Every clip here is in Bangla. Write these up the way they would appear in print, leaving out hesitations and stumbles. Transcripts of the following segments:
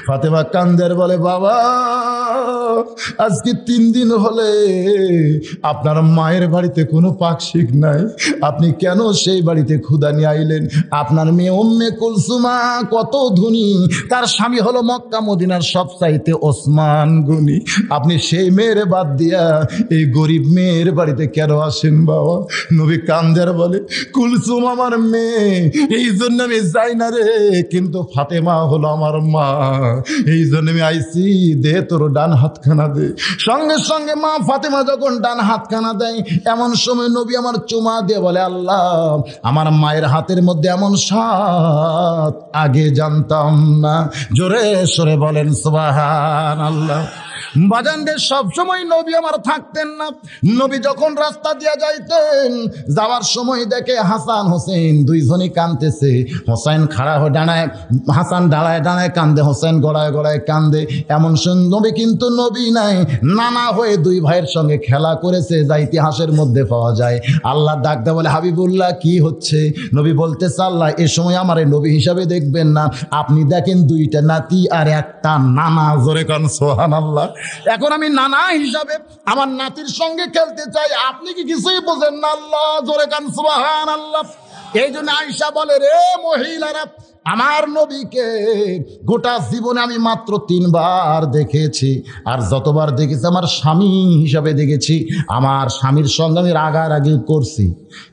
ফাতেমা কান্দের বলে, বাবা আজকে 3 দিন হলে আপনার মায়ের বাড়িতে কোনো পাকশিক নাই, আপনি কেন সেই বাড়িতে ক্ষুধা নিয়ে আইলেন? আপনার মেয়ে উম্মে কুলসুমা কত ধনী, তার স্বামী হলো মক্কা মদিনার সবচাইতে ওসমান গনি, আপনি সেই মেয়ের বাদ দিয়া এই গরিব মেয়ের বাড়িতে কেন আসেন বাবা? নবী কান্দের বলে, কুলসুম আমার মেয়ে, এই জন্য আমি যাই না রে, কিন্তু ফাতেমা হলো আমার মা, এই জন্য আমি আইসি, দে তোর ডান হাতখানা দে। সঙ্গে সঙ্গে মা ফাতেমা যখন ডান হাতখানা দেয়, এমন সময় নবী আমার চুমা দিয়ে বলে, আল্লাহ আমার মায়ের হাতের মধ্যে এমন স্বাদ আগে জানতাম না। জোরে সরে বলেন সুবহানাল্লাহ। বাজানদের সবসময় নবী আমার থাকতেন না। নবী যখন রাস্তা দিয়ে যাইতেন, যাওয়ার সময় দেখে হাসান হোসেন দুইজনই কাঁদতেছে। হোসেন খাড়া হয়ে দাঁড়ায়, হাসান দাঁড়ায় দাঁড়ায় কান্দে, হোসেন গড়ায় গড়ায় কান্দে। এমন নবী কিন্তু নবী নাই, নানা হয়ে দুই ভাইয়ের সঙ্গে খেলা করেছে, যা ইতিহাসের মধ্যে পাওয়া যায়। আল্লাহ ডাকতে বলে, হাবিবুল্লাহ কি হচ্ছে? নবী বলতেছে, আল্লাহ এ সময় আমার নবী হিসাবে দেখবেন না, আপনি দেখেন 2টা নাতি আর একটা নানা। জোরে কান সুবহানাল্লাহ। এখন আমি নানা হিসাবে আমার নাতির সঙ্গে খেলতে চাই, আপনি কি কিছুই বোঝেন না? আল্লাহ জোরে কান সুবহানাল্লাহ। এই জন্য আয়েশা বলে, রে মহিলারা, আমার নবীকে গোটা জীবনে আমি মাত্র 3 বার দেখেছি, আর যতবার দেখেছি আমার স্বামী হিসাবে দেখেছি। আমার স্বামীর সঙ্গে আমি রাগারাগি করছি,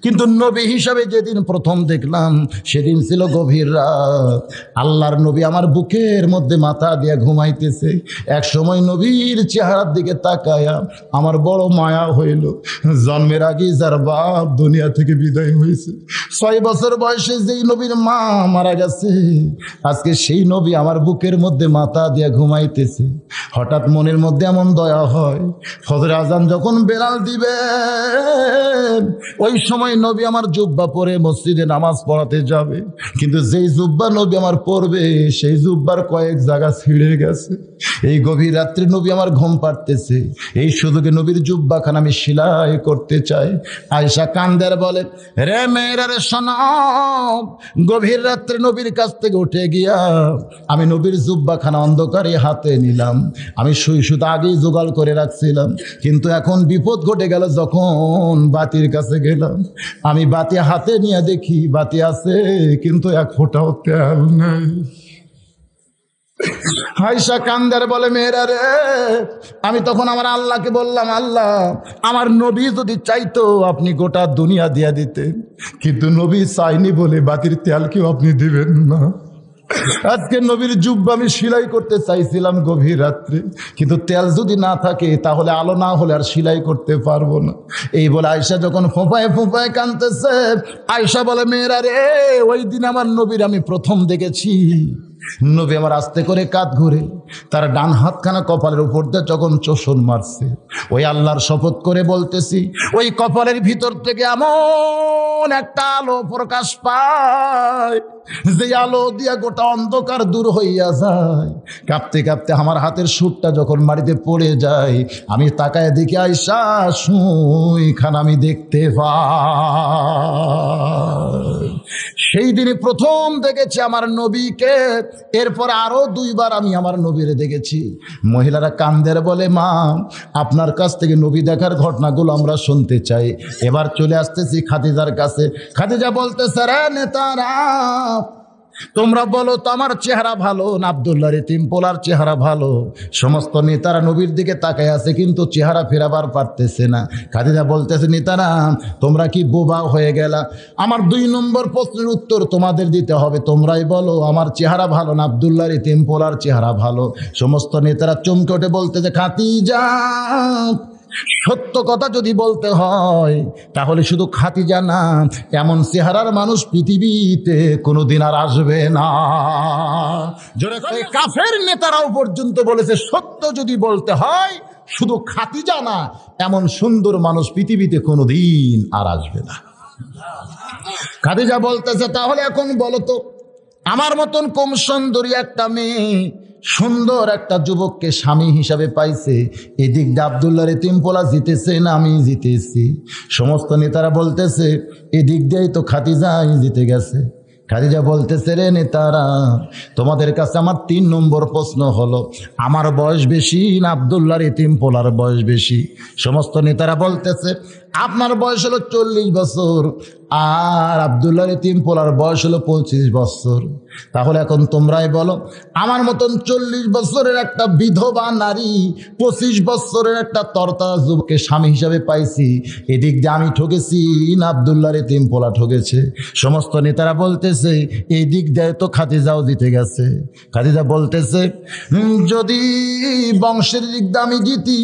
কিন্তু নবী হিসাবে যেদিন প্রথম দেখলাম সেদিন ছিল গভীর রাত। আল্লাহর নবী আমার বুকের মধ্যে মাথা দিয়ে ঘুমাইতেছে। এক সময় নবীর চেহারার দিকে তাকায়া আমার বড় মায়া হইল। জন্মের আগে যার বাপ দুনিয়া থেকে বিদায় হয়েছে, 6 বছর বয়সে যেই নবীর মা মারা গেছে, আজকে সেই নবী আমার বুকের মধ্যে মাথা দিয়ে ঘুমাইতেছে। হঠাৎ মনের মধ্যে এমন দয়া হয়, ফজর আজান যখন বেলাল দিবে, ওই সময় নবী আমার জুব্বা পরে মসজিদে নামাজ পড়াতে যাবে, কিন্তু যেই জুব্বা নবী আমার পড়বে সেই জুব্বার কয়েক জায়গা ছিঁড়ে গেছে। এই গভীর রাত্রে নবী আমার ঘুম পাড়তেছে, এই সুযোগে নবীর জুব্বাখানা আমি সেলাই করতে চাই। আয়েশা কান্দের বলে, রে মেয়েরা রে শোনো, গভীর রাত্রে নবীর কাছ থেকে উঠে গিয়া আমি নবীর জুব্বাখানা অন্ধকারে হাতে নিলাম। আমি শুধু আগেই জোগাড় করে রাখছিলাম, কিন্তু এখন বিপদ ঘটে গেল। যখন বাতির কাছে গেলাম, আমি বাতি হাতে নিয়ে দেখি বাতি আছে, কিন্তু 1 ফোঁটাও তেল নেই। আয়েশা কান্দার বলে, মেয়েরা রে, আমি তখন আমার আল্লাহকে বললাম, আল্লাহ আমার নবী যদি চাইতো আপনি গোটা দুনিয়া দিয়া দিতেন, কিন্তু নবী চাইনি বলে বাতির তেলকেও আপনি দিবেন না। আজকে নবীর জুব্বা আমি সেলাই করতে চাইছিলাম গভীর রাত্রে, কিন্তু তেল যদি না থাকে তাহলে আলো না হলে আর সেলাই করতে পারবো না। এই বলে আয়েশা যখন ফোঁপায় ফোঁপায় কাঁদতেছে, আয়েশা বলে, মেয়েরা রে, ওই দিন আমার নবীর আমি প্রথম দেখেছি। নবী আমার আস্তে করে কাঁধ ঘুরে তার ডান হাতখানা কপালের উপর দিয়ে যখন চোষণ মারছে, ওই আল্লাহর শপথ করে বলতেছি, ওই কপালের ভিতর থেকে এমন একটা আলো প্রকাশ পায়, যে আলো দিয়া গোটা অন্ধকার দূর হইয়া যায়। কাঁপতে কাঁপতে আমার হাতের সুরটা যখন মাটিতে পড়ে যায়, আমি তাকায় দেখি আয়েশা সুইখানা আমি দেখতে পাই। সেই দিনে প্রথম দেখেছি আমার নবীকে। এরপর আরো 2 বার আমি আমার নবীরে দেখেছি। মহিলারা কান্দের বলে, মা আপনার কাছ থেকে নবী দেখার ঘটনাগুলো আমরা শুনতে চাই। এবার চলে আসতেছি খাদিজার কাছে। খাদিজা বলতেছে, রে নেতারা, তোমরা বলো তো আমার চেহারা ভালো না আব্দুল্লাহর এতিম পোলার চেহারা ভালো? সমস্ত নেতারা নবীর দিকে তাকায় আছে, কিন্তু চেহারা ফেরাবার পারতেছে না। খাদিজা বলতেছে, নেতারা তোমরা কি বোবা হয়ে গেলা? আমার 2 নম্বর প্রশ্নের উত্তর তোমাদের দিতে হবে। তোমরাই বলো আমার চেহারা ভালো না আব্দুল্লাহর এতিম পোলার চেহারা ভালো? সমস্ত নেতারা চমকে উঠে বলতেছে, খাদিজা সত্য কথা যদি বলতে হয় তাহলে শুধু খাদিজা না, এমন চেহারার মানুষ পৃথিবীতে কোনোদিন আর আসবে না। কাফের নেতারাও পর্যন্ত বলেছে, সত্য যদি বলতে হয় শুধু খাদিজা না, এমন সুন্দর মানুষ পৃথিবীতে কোনোদিন আর আসবে না। খাদিজা বলতেছে, তাহলে এখন বলো তো, আমার মতন কম সুন্দরী একটা মেয়ে সুন্দর একটা যুবককে স্বামী হিসাবে পাইছে, এদিক দিয়ে আব্দুল্লাহর এতিম পোলা জিতেছে না আমি জিতেছি? সমস্ত নেতারা বলতেছে, এদিক দিয়েই তো খাদিজাই জিতে গেছে। খাদিজা বলতেছে, রে নেতারা, তোমাদের কাছে আমার 3 নম্বর প্রশ্ন হলো, আমার বয়স বেশি না আব্দুল্লাহর এতিম পোলার বয়স বেশি? সমস্ত নেতারা বলতেছে, আপনার বয়স হলো 40 বছর আর আব্দুল্লাহর এতিম পোলার বয়স হলো 25 বছর। তাহলে এখন তোমরাই বলো, আমার মতন 40 বছরের একটা বিধবা নারী 25 বছরের একটা তরতাজা যুবককে স্বামী হিসাবে পাইছি, এদিক দিয়ে আমি ঠকেছি না আব্দুল্লাহর এতিম পোলা ঠকেছে? সমস্ত নেতারা বলতেছে, এই দিক দিয়ে তো খাদিজাও জিতে গেছে। খাদিজা বলতেছে, যদি বংশের দিক দিয়ে আমি জিতি,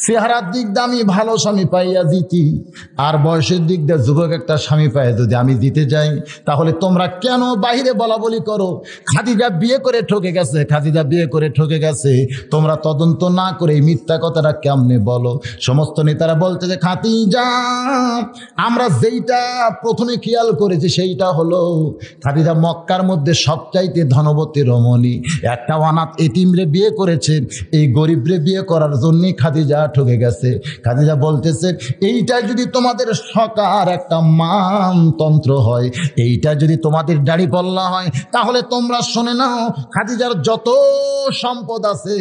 চেহারার দিক দিয়ে আমি ভালো স্বামী পাইয়া জিতি, আর বয়সের দিক দিয়ে যুবক একটা স্বামী পাই যদি আমি জিতে যাই, তাহলে তোমরা কেন বাহিরে বলা বলি করো খাদিজা বিয়ে করে ঠকে গেছে, খাদিজা বিয়ে করে ঠকে গেছে? তোমরা তদন্ত না করে এই মিথ্যা কথাটা কেমনে বলো? সমস্ত নেতারা বলতে যে, খাদিজা, আমরা যেইটা প্রথমে খেয়াল করেছি সেইটা হলো খাদিজা মক্কার মধ্যে সবচাইতে ধনবতী রমণী, একটা অনাথ এতিমরে বিয়ে করেছে, এই গরিবরে বিয়ে করার জন্যই খাদিজা ঠকে গেছে। খাদিজা বলতেছে, এইটা যদি তোমাদের সকার একটা মানতন্ত্র হয়, এইটা যদি তোমাদের দাড়িপাল্লা হয়, তাহলে তোমরা শুনে নাও, খাদিজার যত সম্পদ আছে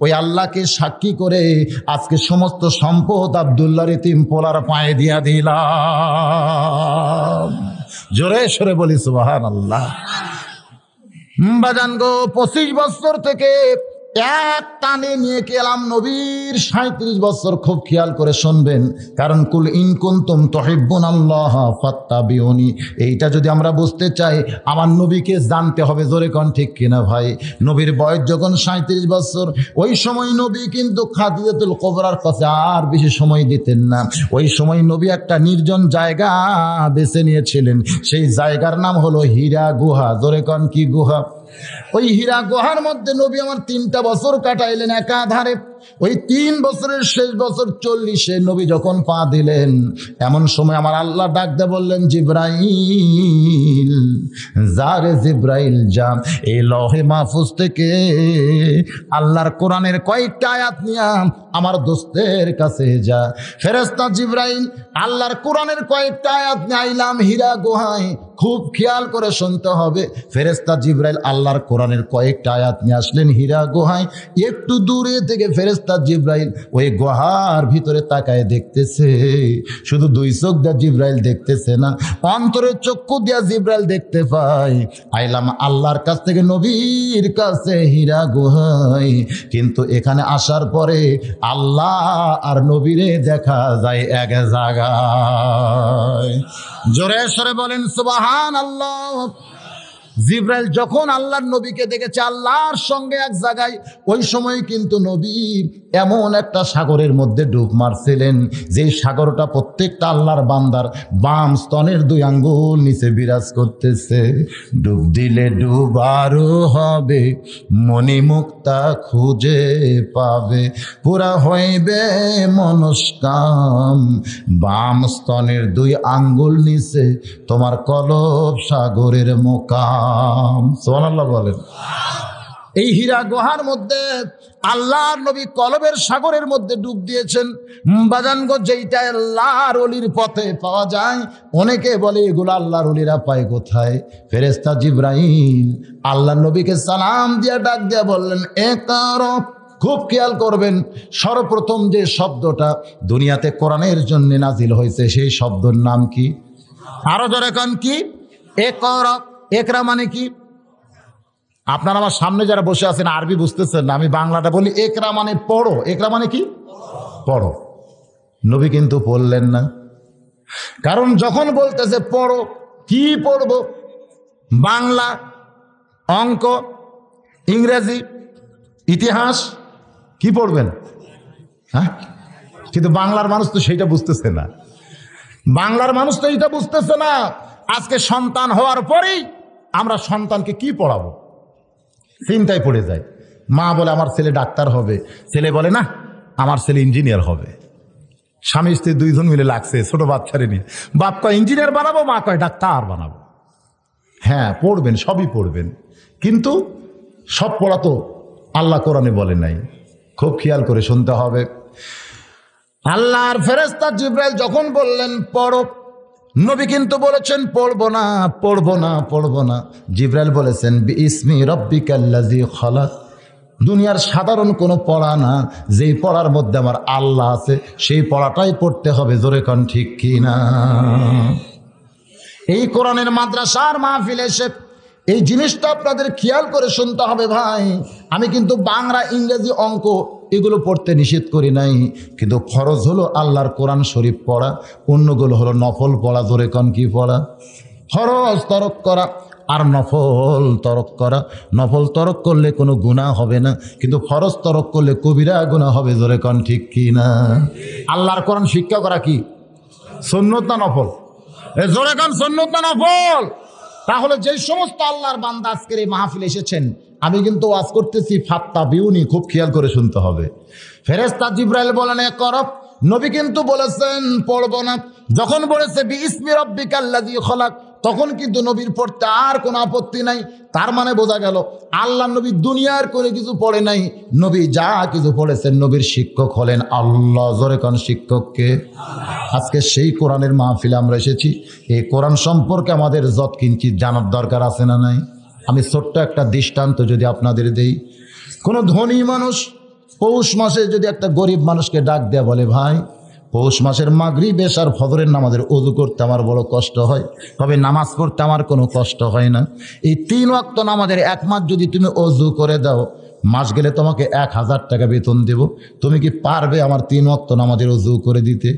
ওই আল্লাহকে সাক্ষী করে আজকে সমস্ত সম্পদ আব্দুল্লাহর এতিম পোলার পায়ে দিয়া দিলাম। জোরে সরে বলি সুবহানাল্লাহ। বাজান গো, 25 বছর থেকে এক টানে নিয়ে গেলাম নবীর 37 বছর। খুব খেয়াল করে শুনবেন, কারণ কুল ইন কুনতুম তুহিব্বুনাল্লাহ ফাত্তাবিউনি, এইটা যদি আমরা বুঝতে চাই আমার নবীকে জানতে হবে। জোরে কোন ঠিক কিনা ভাই? নবীর বয়স যখন 37 বছর, ওই সময় নবী কিন্তু খাদিজাতুল কুবরার কাছে আর বেশি সময় দিতেন না। ওই সময় নবী একটা নির্জন জায়গা বেছে নিয়েছিলেন, সেই জায়গার নাম হলো হীরা গুহা। জোরে কোন কি গুহা? ওই হীরা গুহার মধ্যে নবী আমার 3টা বছর কাটাইলেন একাধারে। ওই 3 বছরের শেষ বছর 40-এ নবী যখন পা দিলেন, এমন সময় আমার আল্লাহ ডাক দিয়ে বললেন, জিব্রাইল যা রে জিব্রাইল যা, এই লহে মাহফুজ থেকে আল্লাহর কোরআনের কয়েকটা আয়াত নিয়ে আমার দোস্তের কাছে যা। ফেরেশতা জিব্রাইল আল্লাহর কোরআনের কয়েকটা আয়াত নিয়ে আইলাম হীরা গুহায়। খুব খেয়াল করে শুনতে হবে, ফেরেশতা জিব্রাইল আল্লাহর কোরআনের কয়েকটা আয়াত নিয়ে আসলেন হীরা গুহায়। একটু দূরে থেকে ফেরেশতা জিব্রাইল ওই গুহার ভিতরে তাকায় দেখতেছে। শুধু 2 চোখ দিয়ে জিব্রাইল দেখতেছে না, অন্তরের চক্ষু দিয়ে জিব্রাইল দেখতে পায় আইলাম আল্লাহর কাছ থেকে নবীর কাছে হীরা গুহায়। কিন্তু এখানে আসার পরে আল্লাহ আর নবীরে দেখা যায় এক জায়গায়। জোরে সরে বলেন সুবহানাল্লাহ। জিব্রাইল যখন আল্লাহর নবীকে দেখেছে আল্লাহর সঙ্গে এক জায়গায়, ওই সময় কিন্তু নবী এমন একটা সাগরের মধ্যে ডুব মারছিলেন, যে সাগরটা প্রত্যেকটা আল্লাহর বান্দার বাম স্তনের 2 আঙ্গুল নিচে বিরাজ করতেছে। ডুব দিলে ডুবারও হবে, মণিমুক্তা খুঁজে পাবে, পুরা হইবে মনস্কাম, বাম স্তনের 2 আঙ্গুল নিচে তোমার কলব সাগরের মোকাম। সুবহানাল্লাহ বলেন। এই হীরা গুহার মধ্যে আল্লাহর নবী কলবের সাগরের মধ্যে ডুব দিয়েছেন। বাজানগো, যেইটা আল্লাহর ওলির পথে পাওয়া যায়, অনেকে বলে এগুলো আল্লাহর ওলিরা পায় কোথায়? ফেরেশতা জিব্রাইল আল্লাহর নবীকে সালাম দিয়া ডাক দিয়া বললেন, ইকরা। খুব খেয়াল করবেন, সর্বপ্রথম যে শব্দটা দুনিয়াতে কোরআনের জন্য নাজিল হয়েছে, সেই শব্দের নাম কি? আরো জোরে কোন কি? ইকরা। ইকরা মানে কি? আপনারা আমার সামনে যারা বসে আছেন আরবি বুঝতেছেন না, আমি বাংলাটা বলি। ইকরা মানে পড়ো। ইকরা মানে কি? পড়ো। নবী কিন্তু পড়লেন না, কারণ যখন বলতেছে পড়ো, কি পড়বো? বাংলা, অঙ্ক, ইংরেজি, ইতিহাস, কি পড়বেন? হ্যাঁ, কিন্তু বাংলার মানুষ তো সেইটা বুঝতেছে না। বাংলার মানুষ তো এইটা বুঝতেছে না। আজকে সন্তান হওয়ার পরেই আমরা সন্তানকে কি পড়াবো চিন্তায় পড়ে যায়। মা বলে আমার ছেলে ডাক্তার হবে, ছেলে বলে না আমার ছেলে ইঞ্জিনিয়ার হবে। স্বামী স্ত্রী 2 জন মিলে লাগছে ছোট বাচ্চারে নিয়ে। বাপ কয় ইঞ্জিনিয়ার বানাবো, মা কয় ডাক্তার বানাবো। হ্যাঁ পড়বেন, সবই পড়বেন, কিন্তু সব পড়া তো আল্লাহ কোরআনে বলে নাই। খুব খেয়াল করে শুনতে হবে। আল্লাহর ফেরেশতা জিব্রাইল যখন বললেন পড়ো, নবী কিন্তু বলেছেন পড়বো না, পড়বো না, পড়বো না। জিবরাইল বলেছেন বিইসমি রব্বিকাল্লাযী খলাক। দুনিয়ার সাধারণ কোনো পড়া না, যেই পড়ার মধ্যে আমার আল্লাহ আছে সেই পড়াটাই পড়তে হবে। জোরে কোন ঠিক কিনা? এই কোরআনের মাদ্রাসার মাহফিলে এসে এই জিনিসটা আপনাদের খেয়াল করে শুনতে হবে ভাই। আমি কিন্তু বাংলা, ইংরেজি, অঙ্ক এগুলো পড়তে নিষেধ করি নাই, কিন্তু ফরজ হলো আল্লাহর কোরআন শরীফ পড়া, অন্যগুলো হলো নফল পড়া। জোরে কোন কি পড়া? ফরজ তরক করা আর নফল তরক করা। নফল তরক করলে কোনো গুনাহ হবে না, কিন্তু ফরজ তরক করলে কবিরা গুনাহ হবে। জোরে কোন ঠিক কি না? আল্লাহর কোরআন শিক্ষা করা কি সুন্নত না নফল? জোরে কোন সুন্নত না নফল? তাহলে যে সমস্ত আল্লাহর বান্দা আজকের এই মাহফিলে এসেছেন, আমি কিন্তু ওয়াজ করতেছি ফাত্তা বিউনি, খুব খেয়াল করে শুনতে হবে। ফেরেশতা জিবরাইল বলেন এ করব, নবী কিন্তু বলেছেন পড়ব না। যখন বলেছে বিইসমি রব্বিকাল্লাযী খলাক, তখন কিন্তু নবীর পড়তে আর কোনো আপত্তি নাই। তার মানে বোঝা গেল আল্লাহ নবী দুনিয়ার করে কিছু পড়ে নাই, নবী যা কিছু পড়েছেন নবীর শিক্ষক হলেন আল্লাহ। জোরে কোন শিক্ষককে? আজকে সেই কোরআনের মাহফিলে আমরা এসেছি। এই কোরআন সম্পর্কে আমাদের যত কিঞ্চিত জানার দরকার আছে না নাই? আমি ছোট্ট একটা দৃষ্টান্ত যদি আপনাদের দেই, কোনো ধনী মানুষ পৌষ মাসে যদি একটা গরিব মানুষকে ডাক দেয়া বলে, ভাই পৌষ মাসের মাগরিব এশার ফজরের নামাজের ওযু করতে আমার বড় কষ্ট হয়, তবে নামাজ পড়তে আমার কোনো কষ্ট হয় না। এই 3 ওয়াক্ত নামাজের 1 মাস যদি তুমি ওযু করে দাও, মাস গেলে তোমাকে 1000 টাকা বেতন দেব। তুমি কি পারবে আমার 3 ওয়াক্ত নামাজের ওযু করে দিতে?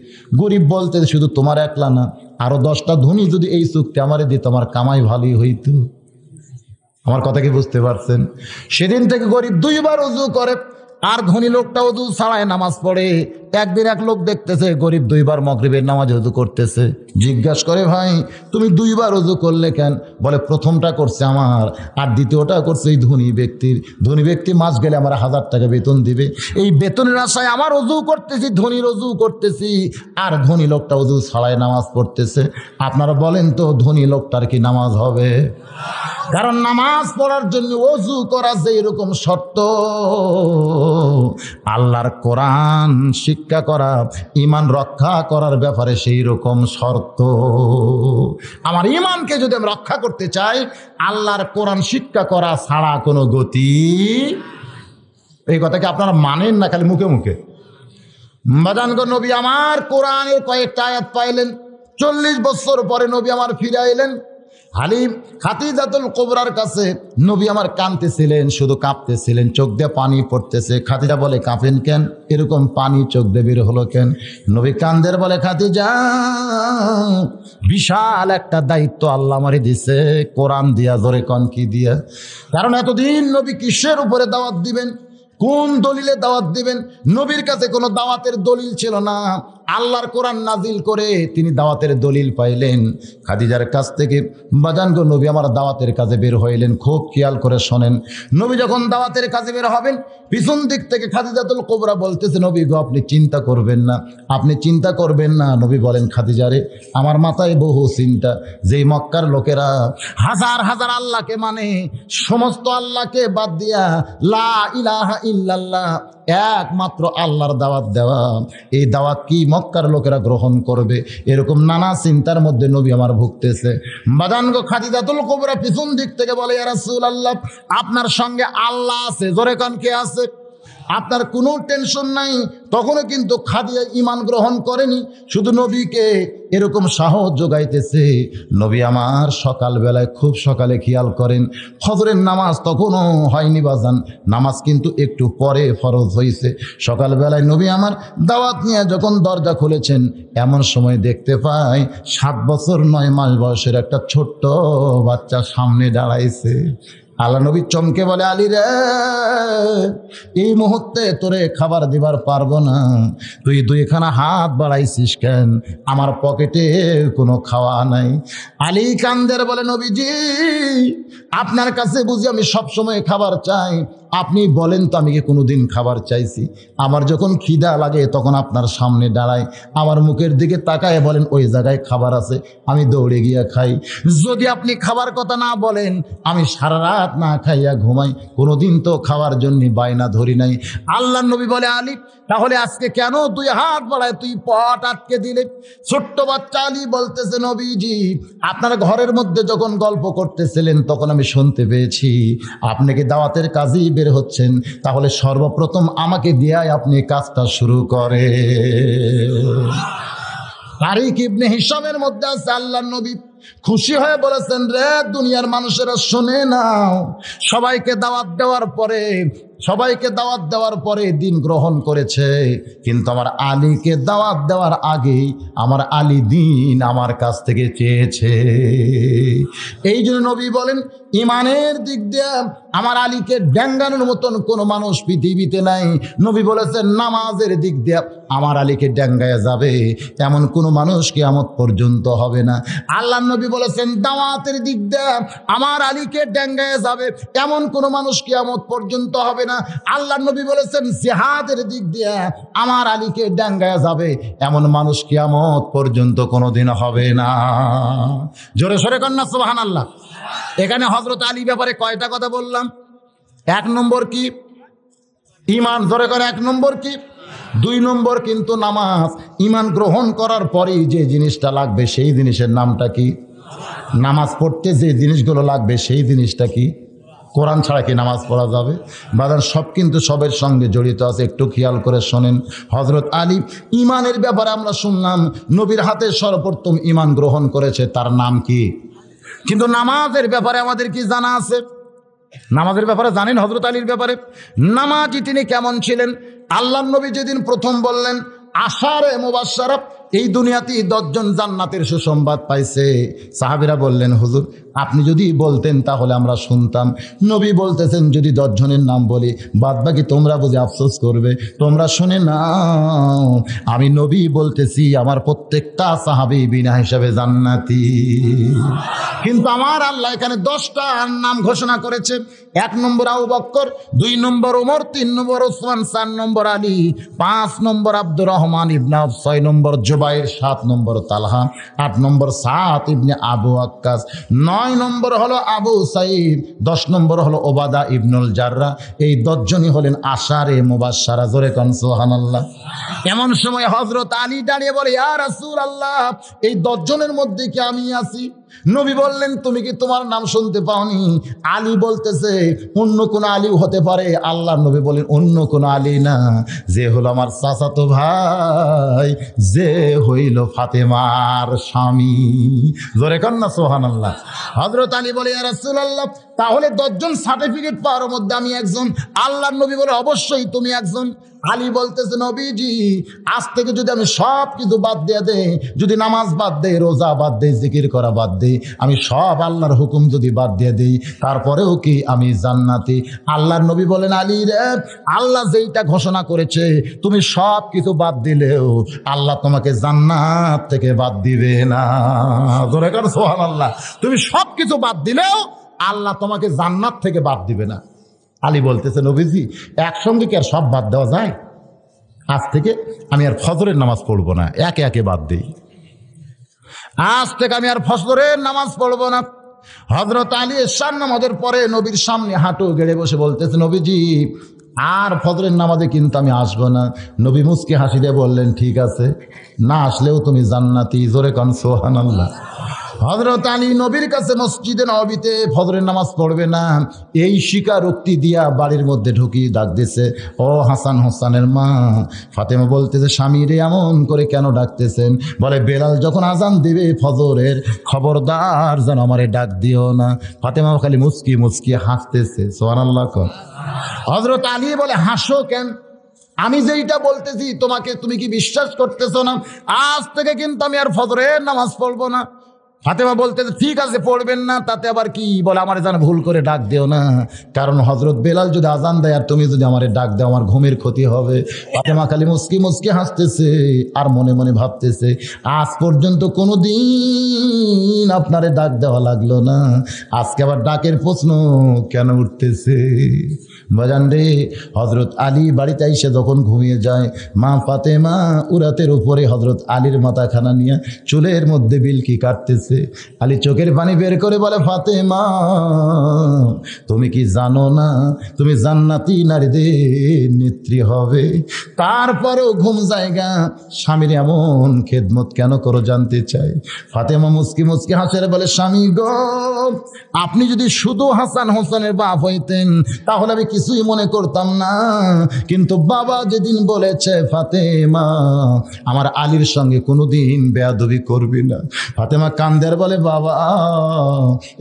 গরিব বলতে শুধু তোমার একলা না, আরো 10টা ধনী যদি এই চুক্তি আমারে দিত, আমার কামাই ভালোই হইতো। আমার কথা কি বুঝতে পারছেন? সেদিন থেকে গরিব 2 বার ওযু করে, আর ধনী লোকটা ওযু ছাড়াই নামাজ পড়ে। একদিন এক লোক দেখতেছে গরিব 2 বার মাগরিবের নামাজ ওযু করতেছে। জিজ্ঞাসা করে, ভাই তুমি 2 বার ওযু করলে কেন? বলে প্রথমটা করছে আমার, আর দ্বিতীয়টা করছে এই ধনী ব্যক্তির। ধনী ব্যক্তি মাস গেলে আমার 1000 টাকা বেতন দিবে, এই বেতনের আশায় আমার ওযু করতেছি, ধনীর ওযু করতেছি, আর ধনী লোকটা ওযু ছাড়াই নামাজ পড়তেছে। আপনারা বলেন তো ধনী লোকটার কি নামাজ হবে? কারণ নামাজ পড়ার জন্য ওযু করা যে এরকম শর্ত, আল্লাহর কোরআন শিক্ষা করা, ঈমান রক্ষা করার ব্যাপারে সেই রকম শর্ত। আমার ঈমানকে যদি আমি রক্ষা করতে চাই, আল্লাহর কোরআন শিক্ষা করা ছাড়া কোনো গতি। এই কথাকে আপনারা মানেন না খালি মুখে মুখে? বাজানগো, নবী আমার কোরআনের কয়েকটা আয়াত পাইলেন, 40 বছর পরে নবী আমার ফিরে আইলেন। হালিম খাদিজাতুল কুবরার কাছে নবী আমার কাঁদতেছিলেন, শুধু কাঁপতেছিলেন, চোখ দিয়ে পানি পড়তেছে। খাদিজা বলে, কাঁপেন কেন? এরকম পানি চোখ দিয়ে বের হলো কেন? নবী কান্দের বলে, খাদিজা বিশাল একটা দায়িত্ব আল্লাহ আমারে দিছে, কোরআন দিয়া। জোরে কোন কি দিয়া? কারণ এতদিন নবী কিসের উপরে দাওয়াত দিবেন, কোন দলিলে দাওয়াত দিবেন? নবীর কাছে কোনো দাওয়াতের দলিল ছিল না। আল্লাহর কোরআন নাজিল করে তিনি দাওয়াতের দলিল পাইলেন খাদিজার কাছ থেকে। বাজানগো, নবী আমার দাওয়াতের কাজে বের হইলেন। খুব খেয়াল করে শোনেন, নবী যখন দাওয়াতের কাজে বের হবেন, পিছন দিক থেকে খাদিজাতুল কুবরা বলতেছে, নবী গো আপনি চিন্তা করবেন না, আপনি চিন্তা করবেন না। নবী বলেন, খাদিজারে আমার মাথায় বহু চিন্তা। যেই মক্কার লোকেরা হাজার হাজার আল্লাহকে মানে, সমস্ত আল্লাহকে বাদ দিয়া লা ইলাহা ইল্লাল্লাহ একমাত্র আল্লাহর দাওয়াত দেওয়া, এই দাওয়াত কি মক্কার লোকেরা গ্রহণ করবে? এরকম নানা চিন্তার মধ্যে নবী আমার ভুগতেছে। বাজানগো, খাদিজাতুল কুবরা পিছন দিক থেকে বলে, ইয়া রাসূলুল্লাহ আপনার সঙ্গে আল্লাহ আছে। জোরে কোন কে আছে? আপনার কোনো টেনশন নাই। তখনও কিন্তু খাদিজা ঈমান গ্রহণ করেনি, শুধু নবীকে এরকম সাহস যোগাইতেছে। নবী আমার সকালবেলায়, খুব সকালে খেয়াল করেন, ফজরের নামাজ তখনও হয়নি বাজান, নামাজ কিন্তু একটু পরে ফরজ হয়েছে। সকালবেলায় নবী আমার দাওয়াত নিয়ে যখন দরজা খুলেছেন, এমন সময় দেখতে পাই 7 বছর 9 মাস বয়সের একটা ছোট্ট বাচ্চা সামনে দাঁড়াইছে। আল্লাহ নবী চমকে বলে, আলী রে, এই মুহূর্তে তোরে খাবার দিবার পারবো না, তুই 2খানা হাত বাড়াইছিস কেন? আমার পকেটে কোনো খাওয়া নাই। আলী কান্দের বলে, নবীজি আপনার কাছে বুঝি আমি সবসময় খাবার চাই? আপনি বলেন তো আমি কি কোনোদিন খাবার চাইছি? আমার যখন খিদা লাগে তখন আপনার সামনে দাঁড়ায়, আমার মুখের দিকে তাকায় বলেন ওই জায়গায় খাবার আছে, আমি দৌড়ে গিয়া খাই। যদি আপনি খাবার কথা না বলেন, আমি সারা রাত না খাইয়া ঘুমাই, কোনোদিন তো খাওয়ার জন্য বায়না ধরি নাই। আল্লাহ নবী বলে, আলী তাহলে আজকে কেন তুই হাত বাড়ায় তুই পট আটকে দিলে? ছোট্ট বাচ্চা আলী বলতেছে, নবীজি আপনার ঘরের মধ্যে যখন গল্প করতেছিলেন তখন আমি শুনতে পেয়েছি আপনি কি দাওয়াতের কাজেই বের হচ্ছেন, তাহলে সর্বপ্রথম আমাকে দিয়াই আপনি কাজটা শুরু করে। তারিক ইবনে হিশামের মধ্যে আছে, আল্লাহর নবী খুশি হয়ে বলেছেন, রে দুনিয়ার মানুষেরা শুনে নাও, সবাইকে দাওয়াত দেওয়ার পরে দিন গ্রহণ করেছে, কিন্তু আমার আলীকে দাওয়াত দেওয়ার আগেই আমার আলী দিন আমার কাছ থেকে চেয়েছে। এই জন্য নবী বলেন, ইমানের দিক দিয়ে আমার আলীকে ড্যাঙ্গানোর মতন কোনো মানুষ পৃথিবীতে নাই। নবী বলেছেন, নামাজের দিক দিয়ে আমার আলীকে ড্যাঙ্গায় যাবে এমন কোনো মানুষ কিয়ামত পর্যন্ত হবে না। আল্লাহ নবী বলেছেন, দাওয়াতের দিক দিয়ে আমার আলীকে ড্যাঙ্গায় যাবে এমন কোনো মানুষ কিয়ামত পর্যন্ত হবে না। আল্লাহ নবী বলেছেন, জিহাদের দিক দিয়ে আমার আলীকে ড্যাঙ্গায় যাবে এমন মানুষ কিয়ামত পর্যন্ত কোনোদিন হবে না। জোরে সরে কন্যা সুবহানাল্লাহ। এখানে হযরত আলী ব্যাপারে কয়টা কথা বললাম? 1 নম্বর কি? ঈমান। জোরে করে 1 নম্বর কি? 2 নম্বর কিন্তু নামাজ। ঈমান গ্রহণ করার পরেই যে জিনিসটা লাগবে সেই জিনিসের নামটা কি? নামাজ পড়তে যে জিনিসগুলো লাগবে সেই জিনিসটা কি? কোরআন ছাড়া কি নামাজ পড়া যাবে? বাজার সব কিন্তু সবের সঙ্গে জড়িত আছে, একটু খেয়াল করে শোনেন। হযরত আলী ঈমানের ব্যাপারে আমরা শুনলাম নবীর হাতে সর্বপ্রথম ঈমান গ্রহণ করেছে, তার নাম কি? কিন্তু নামাজের ব্যাপারে আমাদের কি জানা আছে? নামাজের ব্যাপারে জানেন হযরত আলীর ব্যাপারে? নামাজি তিনি কেমন ছিলেন? আল্লাহর নবী যেদিন প্রথম বললেন আশারে মুবাশশারা, এই দুনিয়াতেই 10 জন জান্নাতের সুসংবাদ পাইছে, সাহাবীরা বললেন, হুজুর আপনি যদি বলতেন তাহলে আমরা শুনতাম। নবী বলতেছেন, যদি 10 জনের নাম বলি বাদ বাকি তোমরা বুঝে আফসোস করবে, তোমরা শুনে নাও, আমি নবী বলতেছি আমার প্রত্যেকটা সাহাবী বিনা হিসাবে জান্নাতি। কিন্তু আমার আল্লাহ এখানে 10টার নাম ঘোষণা করেছে। 1 নম্বর আবু বকর, 2 নম্বর ওমর, 3 নম্বর ওসমান, 4 নম্বর আলী, 5 নম্বর আব্দুর রহমান ইবনে আউফ, 6 নম্বর জুবাইর, 7 নম্বর তালহা, 8 নম্বর সাদ ইবনে আবু ওয়াক্কাস, 9 নম্বর হলো আবু সাঈদ, 10 নম্বর হলো ওবাদা ইবনুল জাররা। এই 10 জনই হলেন আশারে মুবাশশারা। জোরে কোন সুবহানাল্লাহ। এমন সময় হযরত আলী দাঁড়িয়ে বলে, ইয়া রাসূলুল্লাহ এই 10 জনের মধ্যে কি আমি আছি? নবী বললেন, তুমি কি তোমার নাম শুনতে পাওনি? আলী বলতেছে, অন্য কোন আলী হতে পারে। আল্লাহ নবী বলেন, অন্য কোন আলী না, যে হলো আমার চাচাতো ভাই, যে হইল ফাতেমার স্বামী। জোরে কর না সুবহানাল্লাহ। হযরত আলী বলে, ইয়া রাসূলুল্লাহ তাহলে 10 জন সার্টিফিকেট পাওয়ার মধ্যে আমি একজন। আল্লাহ নবী বলে, অবশ্যই তুমি একজন। আলী বলতেছে, নবীজি আজ থেকে যদি আমি সব কিছু বাদ দিয়ে দেই, যদি নামাজ বাদ দেই, রোজা বাদ দেই, জিকির করা বাদ দেই, আমি সব আল্লাহর হুকুম যদি বাদ দিয়ে দেই, তারপরেও কি আমি জান্নাতি? আল্লাহর নবী বলেন, আলী রে, আল্লাহ যেইটা ঘোষণা করেছে তুমি সব কিছু বাদ দিলেও আল্লাহ তোমাকে জান্নাত থেকে বাদ দিবে না। জোরে কর সুবহানাল্লাহ। তুমি সব কিছু বাদ দিলেও আল্লাহ তোমাকে জান্নাত থেকে বাদ দিবে না। আলী বলতেছে, নবীজি একসঙ্গে কি আর সব বাদ দেওয়া যায়? আজ থেকে আমি আর ফজরের নামাজ পড়বো না, একে একে বাদ দিই। আজ থেকে আমি আর ফজরের নামাজ পড়বো না। হযরত আলী এশার নামাজের পরে নবীর সামনে হাঁটু গেড়ে বসে বলতেছে, নবীজি আর ফজরের নামাজে কিন্তু আমি আসবো না। নবী মুচকি হাসি দিয়ে বললেন, ঠিক আছে, না আসলেও তুমি জান্নাতি। জোরে কোন সুবহানাল্লাহ। হযরত আলী নবীর কাছে মসজিদে নববীতে ফজরের নামাজ পড়বে না, এই স্বীকারোক্তি দিয়া বাড়ির মধ্যে ঢুকিয়ে ডাক দিছে, ও হাসান হোসেনের মা। ফাতেমা বলতেছে, স্বামীরে এমন করে কেন ডাকতেছেন? বলে, বেলাল যখন আজান দিবে ফজরের, খবরদার যেন আমারে ডাক দিও না। ফাতেমা খালি মুচকি মুচকি হাসতেছে। সুবহানাল্লাহ। হযরত আলী বলে, হাসো কেন? আমি যেইটা বলতেছি তুমি কি বিশ্বাস করতেছো না? আজ থেকে কিন্তু আমি আর ফজরের নামাজ পড়বো না। ফাতেমা বলতেছে, ঠিক আছে পড়বেন না, তাতে আবার কি? বলে, আমার যেন ভুল করে ডাক দিও না, কারণ হযরত বেলাল যদি আজান দেয় আর তুমি যদি আমারে ডাক দাও আমার ঘুমের ক্ষতি হবে। ফাতেমা খালি মুচকি মুচকি হাসতেছে আর মনে মনে ভাবতেছে, আজ পর্যন্ত কোনোদিন আপনারে ডাক দেওয়া লাগলো না, আজকে আবার ডাকের প্রশ্ন কেন উঠতেছে? বাজান রে, হজরত আলী বাড়িতে এসে যখন ঘুমিয়ে যায়, মা ফাতেমা উরাতের উপরে হজরত আলীর মাথাখানা নিয়ে চুলের মধ্যে বিলকি কাটতেছে। আলী চোখের পানি বের করে বলে, ফাতেমা তুমি কি জানো না তুমি জান্নাতি নারীদের নেত্রী হবে? তারপরেও ঘুম জায়গা, স্বামীর এমন খেদমত কেন করো জানতে চাই। ফাতেমা মুস্কি মুস্কি হাসে বলে, স্বামী গো, আপনি যদি শুধু হাসান হোসেনের বাপ হইতেন তাহলে আমি কিছুই মনে করতাম না, কিন্তু বাবা যেদিন বলেছে ফাতেমা আমার আলীর সঙ্গে কোনোদিন বেয়াদবি করবি না, ফাতেমা কান্দের বলে, বাবা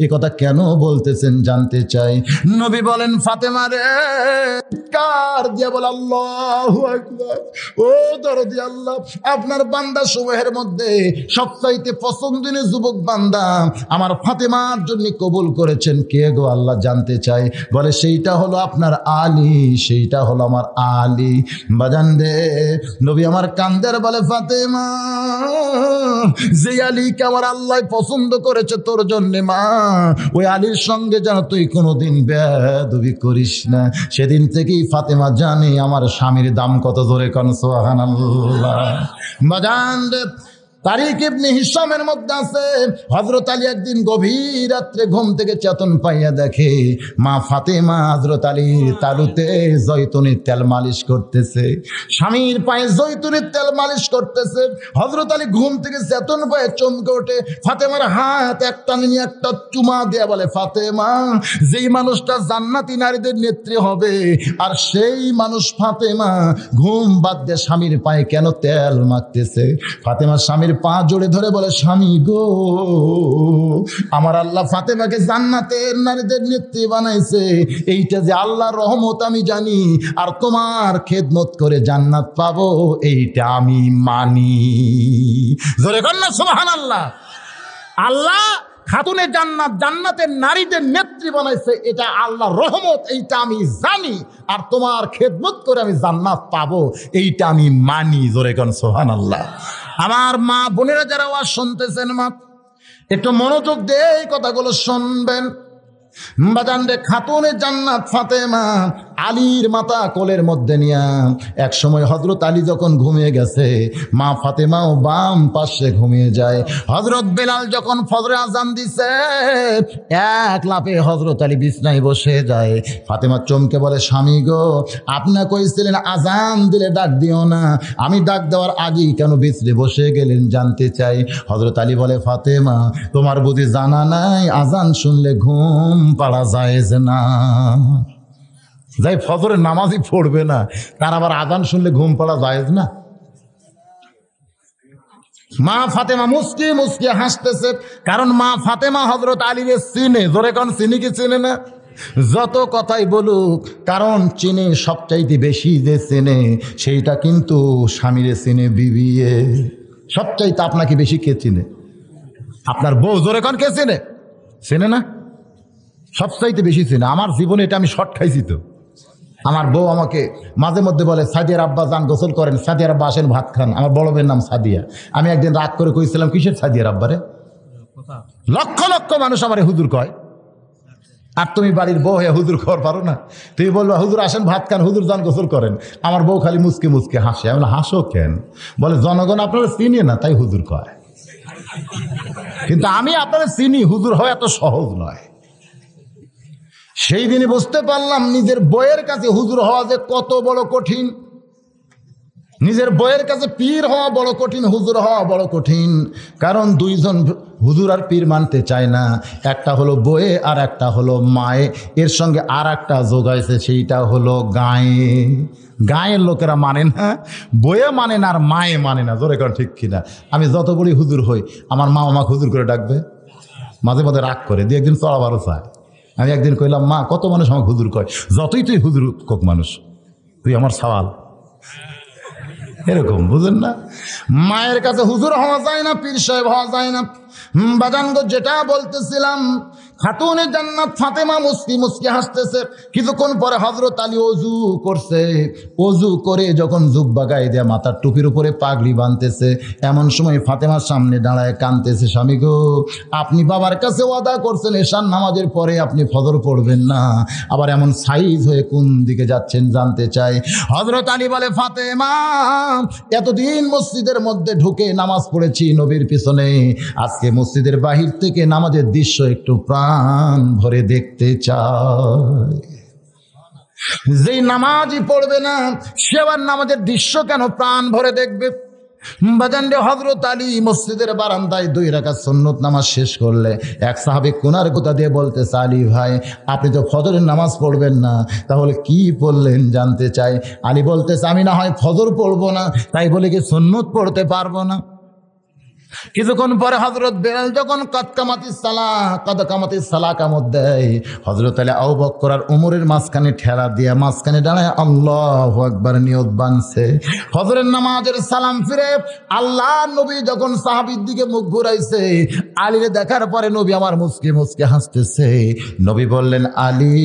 এ কথা কেন বলতেছেন জানতে চাই। নবী বলেন, ফাতেমা রে, কার দিয়া বল আল্লাহু আকবার। ও দরদি আল্লাহ, আপনার বান্দা সময়ের মধ্যে সবচাইতে পছন্দনীয় যুবক বান্দা আমার ফাতেমার জন্য কবুল করেছেন কে গো আল্লাহ জানতে চাই। বলে, সেইটা হলো আপনার আলী, সেইটা হলো আমার আলী। বাজান রে, নবী আমার কান্দের বলে, ফাতেমা যে আলীকে আমার আল্লাহ পছন্দ করেছে তোর জন্য মা, ওই আলীর সঙ্গে যেন তুই কোনোদিন বেয়াদবি করিস না। সেদিন থেকেই ফাতেমা জানে আমার স্বামীর দাম কত। জোরে কোন সুবহানাল্লাহ। বাজান রে, তারিক ইবনে হিশামের মধ্যে আছে, হযরত আলী একদিন গভীর রাত্রে ঘুম থেকে চেতন পাইয়া দেখে মা ফাতেমা হযরত আলীর তালুতে জয়তুনের তেল মালিশ করতেছে, স্বামীর পায়ে জয়তুনের তেল মালিশ করতেছে। হযরত আলী ঘুম থেকে চেতন পায়ে চমকে ওঠে, ফাতেমার হাত একটা নিয়ে একটা চুমা দিয়ে বলে, ফাতেমা যেই মানুষটা জান্নাতি নারীদের নেত্রী হবে আর সেই মানুষ ফাতেমা ঘুম বাদ দিয়ে স্বামীর পায়ে কেন তেল মাখতেছে? ফাতেমা স্বামীর পা জোড়ে ধরে বলে, স্বামী গো, আমার আল্লাহ ফাতেমাকে জান্নাতের নারীদের নেত্রী বানাইছে, এইটা যে আল্লাহর রহমত আমি জানি, আর তোমার খেদমত করে জান্নাত পাবো এইটা আমি মানি। জোরে কর না সুবহানাল্লাহ। আল্লাহ খাতুনে জান্নাত, জান্নাতের নারীদের নেত্রী বানাইছে, এটা আল্লাহর রহমত, এইটা আমি জানি, আর তোমার খেদমত করে আমি জান্নাত পাবো এইটা আমি মানি। জোরে কোন সুবহানাল্লাহ। আমার মা বোনেরা যারা ওয়াজ শুনতেছেন, মা একটু মনোযোগ দিয়ে এই কথাগুলো শুনবেন। বাজান রে, খাতুনে জান্নাত ফাতেমা আলীর মাথা কোলের মধ্যে নিয়া এক সময় হযরত আলী যখন ঘুমিয়ে গেছে, মা ফাতেমাও বাম পাশে ঘুমিয়ে যায়। হযরত বেলাল যখন ফজরে আজান দিছে, এক লাফে হযরত আলী বিছনায় বসে যায়। ফাতেমা চমকে বলে, স্বামী গো, আপনি কইছিলেন আজান দিলে ডাক দিও না, আমি ডাক দেওয়ার আগেই কেন বিছরে বসে গেলেন জানতে চাই। হযরত আলী বলে, ফাতেমা তোমার বুঝি জানা নাই আজান শুনলে ঘুম পাড়া জায়েজ না? যাই ফজরের নামাজই পড়বে না, তার আবার আজান শুনলে ঘুম পাড়া জায়েজ না? মা ফাতেমা মুস্কি মুস্কি হাসতেছে, কারণ মা ফাতেমা হযরত আলীকে চিনে। জোরে কোন চিনি কি চিনে না? যত কথাই বলুক, কারণ চিনে সবচাইতে বেশি যে চেনে সেইটা কিন্তু স্বামীরে চিনে বিবিয়ে। সবচাইতে আপনাকে বেশি কে চিনে? আপনার বউ। জোরে কোন কে চিনে? চেনে না? সবচাইতে বেশি চেনে। আমার জীবনে এটা আমি শর্ট খাইছি তো। আমার বউ আমাকে মাঝে মধ্যে বলে, সাদিয়ার আব্বা যান গোসল করেন, সাদিয়ার আব্বা আসেন ভাত খান। আমার বড় মেয়ের নাম সাদিয়া। আমি একদিন রাগ করে কইছিলাম, কিসের সাদিয়ার আব্বারে? লক্ষ লক্ষ মানুষ আমারে হুজুর কয়, আর তুমি বাড়ির বউ হয়ে হুজুর খবর পারো না? তুমি বলবা হুজুর আসেন ভাত খান, হুজুর যান গোসল করেন। আমার বউ খালি মুসকে মুসকে হাসে। আমি বলি, হাসো কেন? বলে, জনগণ আপনারা চিনি না তাই হুজুর কয়, কিন্তু আমি আপনারা চিনি, হুজুর হওয়া এত সহজ নয়। সেই দিনই বুঝতে পারলাম নিজের বইয়ের কাছে হুজুর হওয়া যে কত বড় কঠিন। নিজের বইয়ের কাছে পীর হওয়া বড় কঠিন, হুজুর হওয়া বড় কঠিন। কারণ দুইজন হুজুর আর পীর মানতে চায় না, একটা হলো বইয়ে আর একটা হলো মায়ে, এর সঙ্গে আর একটা যোগাইছে, সেইটা হলো গায়ে। গায়ের লোকেরা মানে না, বইয়ে মানে না, আর মায়ে মানে না। জোরে কারণ ঠিক কিনা? আমি যত বড়ি হুজুর হই, আমার মা আমাকে হুজুর করে ডাকবে, মাঝে মাঝে রাগ করে দিয়ে একদিন চড়াবারও চায়। আমি একদিন কইলাম, মা কত মানুষ আমাকে হুজুর কয়, যতই তুই হুজুর কোক মানুষ, তুই আমার সওয়াল। এরকম বুঝেন না? মায়ের কাছে হুজুর হওয়া যায় না, পীর সাহেব হওয়া যায় না। বাজানগো, যেটা বলতেছিলাম, খাতুনে জান্নাত ফাতেমা মুস্কি মুস্কি হাসতেছে। কিছুক্ষণ পরে হযরত আলী ওযু করছে, ওযু করে যখন জুব্বা গায়ে দিয়ে মাথার টুপির উপরে পাগড়ি বাঁধতেছে, এমন সময় ফাতেমার সামনে দাঁড়ায় কাঁদতেছে, স্বামী গো, আপনি বাবার কাছে ওয়াদা করছেন এশার নামাজের পরে আপনি ফজর পড়বেন না, আবার এমন সাইজ হয়ে কোন দিকে যাচ্ছেন জানতে চাই। হযরত আলী বলে, ফাতেমা, এতদিন মসজিদের মধ্যে ঢুকে নামাজ পড়েছি নবীর পিছনে, আজকে মসজিদের বাহির থেকে নামাজের দৃশ্য একটু প্রাণ ভরে দেখতে চাই। যেই নামাজই পড়বে না সে আবার নামাজের দৃশ্য কেন প্রাণ ভরে দেখবে? বাজানরে, হযরত আলী মসজিদের বারান্দায় 2 রাকাত সুন্নত নামাজ শেষ করলে এক সাহাবী কোনার কথা দিয়ে বলতেছে, আলী ভাই, আপনি তো ফজরের নামাজ পড়বেন না, তাহলে কি পড়লেন জানতে চাই। আলী বলতেছে, আমি না হয় ফজর পড়বো না, তাই বলে কি সুন্নত পড়তে পারবো না? কিছুক্ষণ পরে হযরত বেলাল যখন কামাতিস সালাহ কামত দেয়, হযরত আলী আবু বকর আর ওমরের মাঝখানে ঠেলা দিয়া মাঝখানে দাঁড়ায় আল্লাহু আকবার নিয়ত বানছে। ফজরের নামাজের সালাম ফিরে আল্লাহ নবী যখন সাহাবীর দিকে মুখ ঘুরাইছে, আলীরে দেখার পরে নবী আমার মুচকি মুচকি হাসতেছে। নবী বললেন, আলী,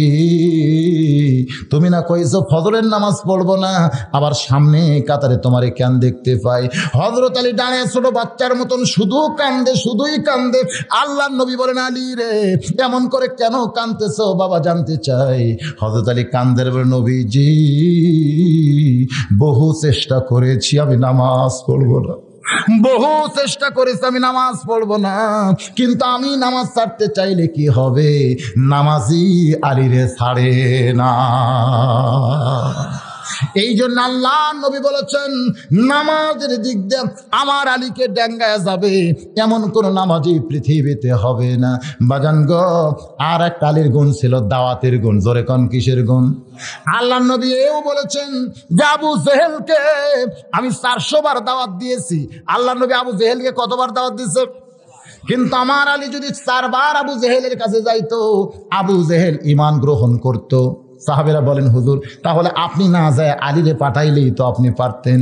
তুমি না কইছো ফজরের নামাজ পড়বো না, আবার সামনে কাতারে তোমারে কেন দেখতে পাই? হযরত আলী দাঁড়িয়ে ছোট বাচ্চার মতন শুধু কান্দে, শুধুই কান্দে। আল্লাহর নবী বলেন, আলী রে, এমন করে কেন কাঁদতেছো বাবা জানতে চাই। হযরত আলী কান্দের বলে, নবীজি, বহু চেষ্টা করেছি আমি নামাজ পড়বো না, বহু চেষ্টা করেছি আমি নামাজ পড়বো না, কিন্তু আমি নামাজ ছাড়তে চাইলে কি হবে? নামাজি আলীরে ছাড়ে না। এই জন্য আল্লাহ নবী বলেছেন, নামাজের দিক দিয়ে আমার আলীকে ডেঙ্গায় যাবে এমন কোন নামাজি পৃথিবীতে হবে না। বাজান গো, আর এক আলীর গুণ ছিল দাওয়াতের গুণ। জোরে কোন কিসের গুণ? আল্লাহ নবী এও বলেছেন যে আবু জেহেলকে আমি 400 বার দাওয়াত দিয়েছি। আল্লাহ নবী আবু জেহেলকে কতবার দাওয়াত দিয়েছে? কিন্তু আমার আলী যদি 4 বার আবু জেহেলের কাছে যাইতো, আবু জেহেল ঈমান গ্রহণ করত। সাহাবীরা বলেন, হুজুর, তাহলে আপনি না যায় আলীরে পাঠাইলেই তো আপনি পারতেন।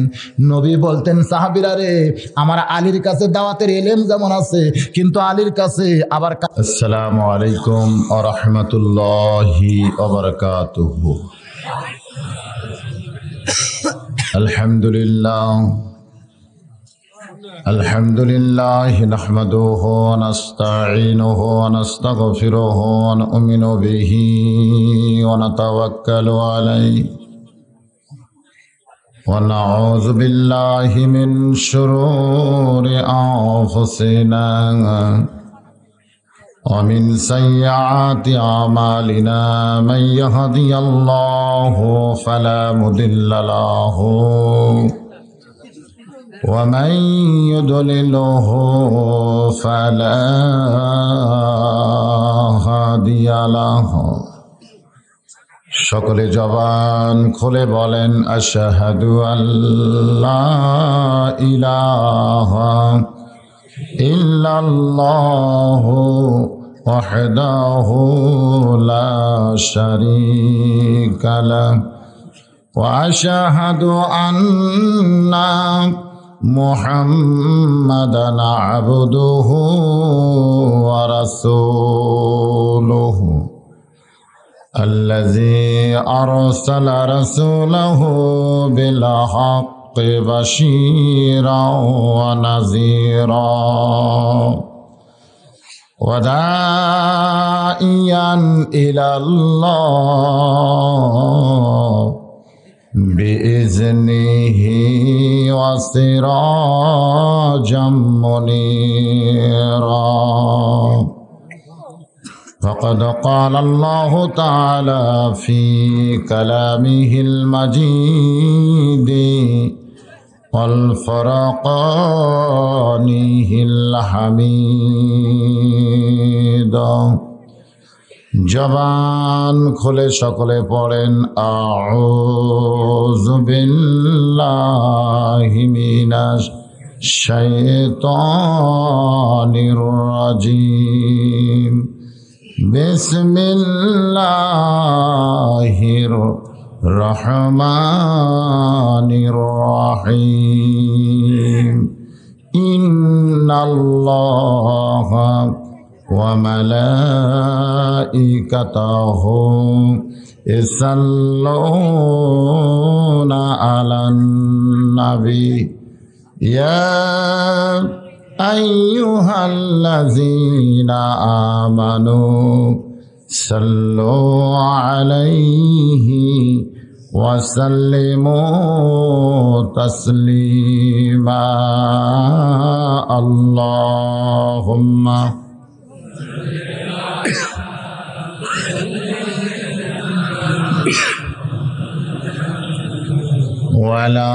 নবী বলতেন, সাহাবীরা রে, আমার আলীর কাছে দাওয়াতের ইলম যেমন আছে, কিন্তু আলীর কাছে আবার। আসসালামু আলাইকুম ওয়া রাহমাতুল্লাহি ওয়া বারাকাতুহু। আলহামদুলিল্লাহ আলহামদুলিল্লাহ নাহমাদুহু ওয়া নাস্তাঈনুহু ওয়া নাস্তাগফিরুহু ওয়া নু'মিনু বিহি ওয়া নাতাওয়াক্কালু আলাইহি ওয়া নাউযু বিল্লাহি মিন শুরুরি আনফুসিনা ওয়া মিন সাইয়্যাতি আমালিনা মান ইয়াহদিয়াল্লাহু ফালা মুদিল্লা লাহু ومن يضلله فلا هادي له। সকলে জবান খুলে বলেন, আশহাদু আল্লা ইলাহা ইল্লাল্লাহু ওয়াহদাহু লা শারীকা লাহু ওয়া আশহাদু আন্না মুহাম্মাদান আবদুহু ওয়া রাসূলুহু আল্লাযী আরসালা রাসূলাহু বিল হাক্কি বাশীরান ওয়া নাযীরা ওয়া দাঈয়ান ইলাল্লাহ বিইজনিহি ওয়া সিরাজাম মুনীরা। فقد قال الله تعالى في كلامه المجيد والفرقانه الحميد। জবান খুলে সকলে পড়েন, আউযু বিল্লাহি মিনাশ শাইতানির রাজিম। বিসমিল্লাহির রহমানির রহিম। ইন্নাল্লাহা وملائكته يصلون على النبي يا أيها الذين آمنوا صلوا عليه وسلموا تسليما اللهم وعلى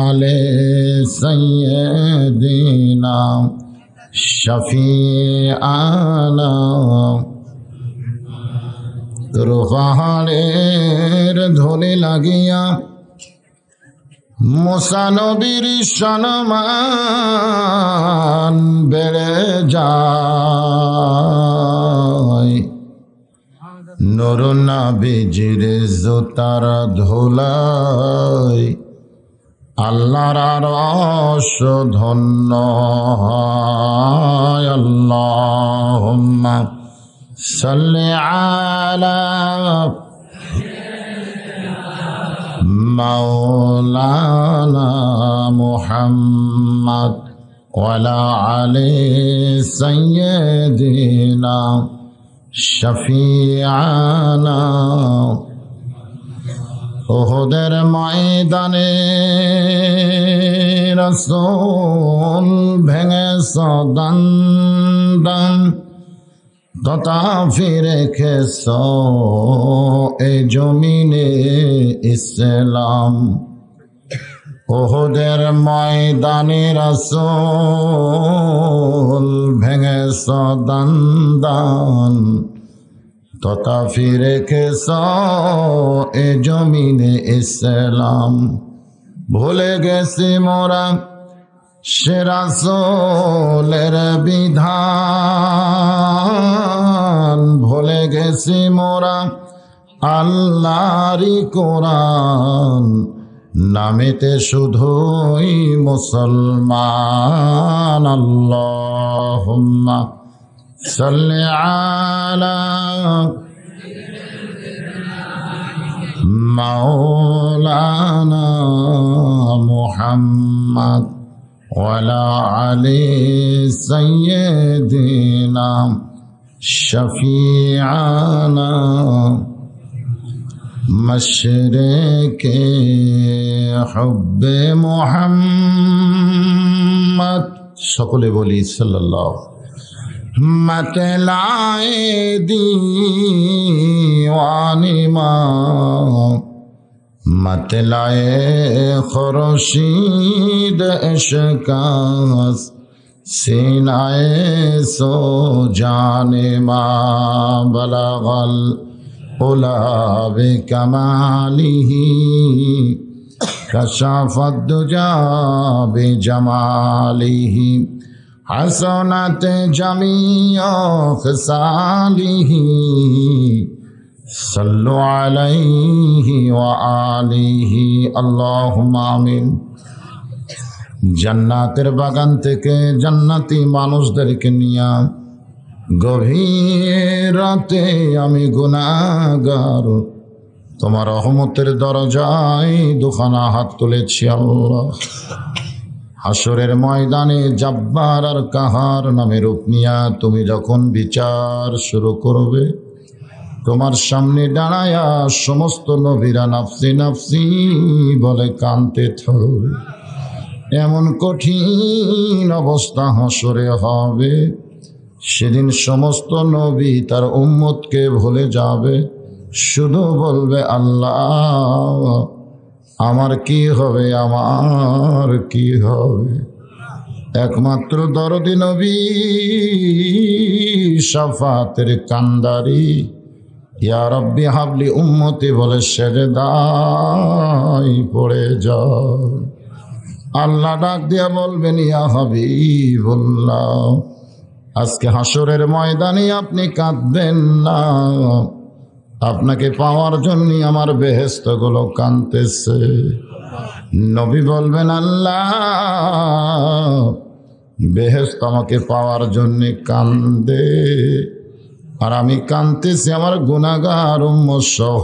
آل سيدنا شفيعنا রুহানের ধনে লাগিয়া মুসা নবীর সম্মান বেড়ে যায় নূর নবীজির জুতার ধুলাই আল্লাহর আরশ ধন্য হয় আল্লাহুম্মা সাল্লি আলা মাওলানা মুহাম্মদ ওয়ালা আলি সাইয়্যিদিনা শফিআনা উহুদের ময়দানে রাসূল ভেঙেছে দন্দন তথা ফিরে খেস এই জমিনে ইসলাম উহুদের ময়দানে রাসূল ভেঙেছ দন্দন তথা ফিরে খেস এই জমিনে ইসলাম ভুলে গেছি মোরা সে রাসূলের বিধান ভুলে গেছি মোরা আল্লাহরই কোরআন নামেতে শুধুই মুসলমান আল্লাহুম্মা সাল্লি আলা মাওলানা মুহাম্মদ ওয়ালা আলি সাইয়্যিদিনা শফিআনা মশরিকে হুব্বে মুহাম্মদ সকলে বলি সাল্লাল্লাহু मतलाए दीवानी माँ मतलाए खुर्शीद इश्कास सीनाए सो जाने माँ बलगल उला बिकमालिही कशाफत दुजा बिजमालिही हसनत जमीअ खसालिही सल्लु अलैहि व आलिहि अल्लाहुम्मा आमीन। জান্নাতের বাগান থেকে জান্নাতি মানুষদেরকে নিয়ে গভীর রাতে আমি গুনাহগার তোমার রহমতের দরজায় দুখানা হাত তুলেছি আল্লাহ। হাসরের ময়দানে জব্বার আর কাহার নামে রূপ নিয়া তুমি যখন বিচার শুরু করবে তোমার সামনে দাঁড়ায়া সমস্ত নবীরা নাফসি নাফসি বলে কাঁদতে থাকবে। এমন কঠিন অবস্থা হাসরে হবে সেদিন সমস্ত নবী তার উম্মতকে ভুলে যাবে, শুধু বলবে আল্লাহ আমার কি হবে, আমার কি হবে। একমাত্র দরদি নবী শাফাতের কান্দারি ইয়া রব্বি হাবলি উম্মতি বলে সেজদায় পড়ে যায়। আল্লাহ ডাক দিয়া বলবেন ইয়া হাবিবুল্লাহ আজকে হাসরের ময়দানে আপনি কাঁদবেন না, আপনাকে পাওয়ার জন্য আমার বেহেশত গুলো কাঁদতেছে। নবী বলবেন আল্লাহ বেহেশত আমাকে পাওয়ার জন্যে কান্দে, আর আমি কাঁদতেছি আমার গুনাহগার উম্মত সহ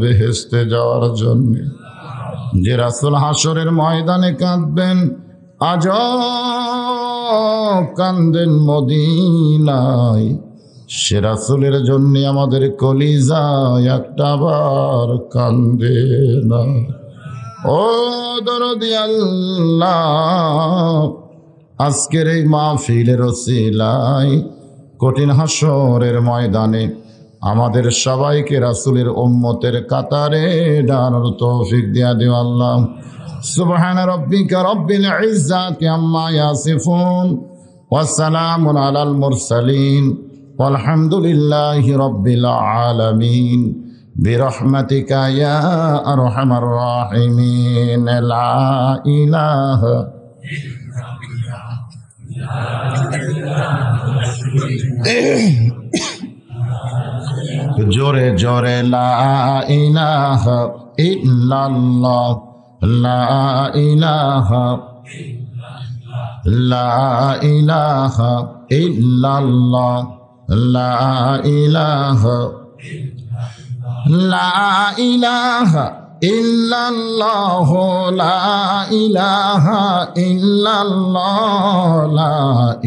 বেহেশতে যাওয়ার জন্যে। যে রাসূল হাসরের ময়দানে কাঁদবেন, আজ কান্দেন মদিনায়, সে রাসূলের জন্য আমাদের কলিজায় একটা বার কান্দে না। ও দরদি আল্লাহ, আজকের এই মাহফিলের ওসিলায় কঠিন হাসরের ময়দানে আমাদের সবাইকে রাসূলের উম্মতের কাতারে দাঁড়ানোর তৌফিক দিয়া দিও আল্লাহ। সুবহানা রাব্বিকা রাব্বিল ইজ্জাতি আম্মা ইয়াসিফুন ওয়া সালামুন আলাল মুরসালিন ওয়ালহামদুলিল্লাহি রাব্বিল আলামিন বিরহমাতিকা ইয়া আরহামার রাহিমিন। লা ইলাহা জোরে জোরে লা ইলাহা ইল্লাল্লাহ, লা ইলাহা, লা ইলাহা ইল্লাল্লাহ, লা ইলাহা, লা ইলাহা ইল্লাল্লাহ, লা ইলাহা ইল্লাল্লাহ, লা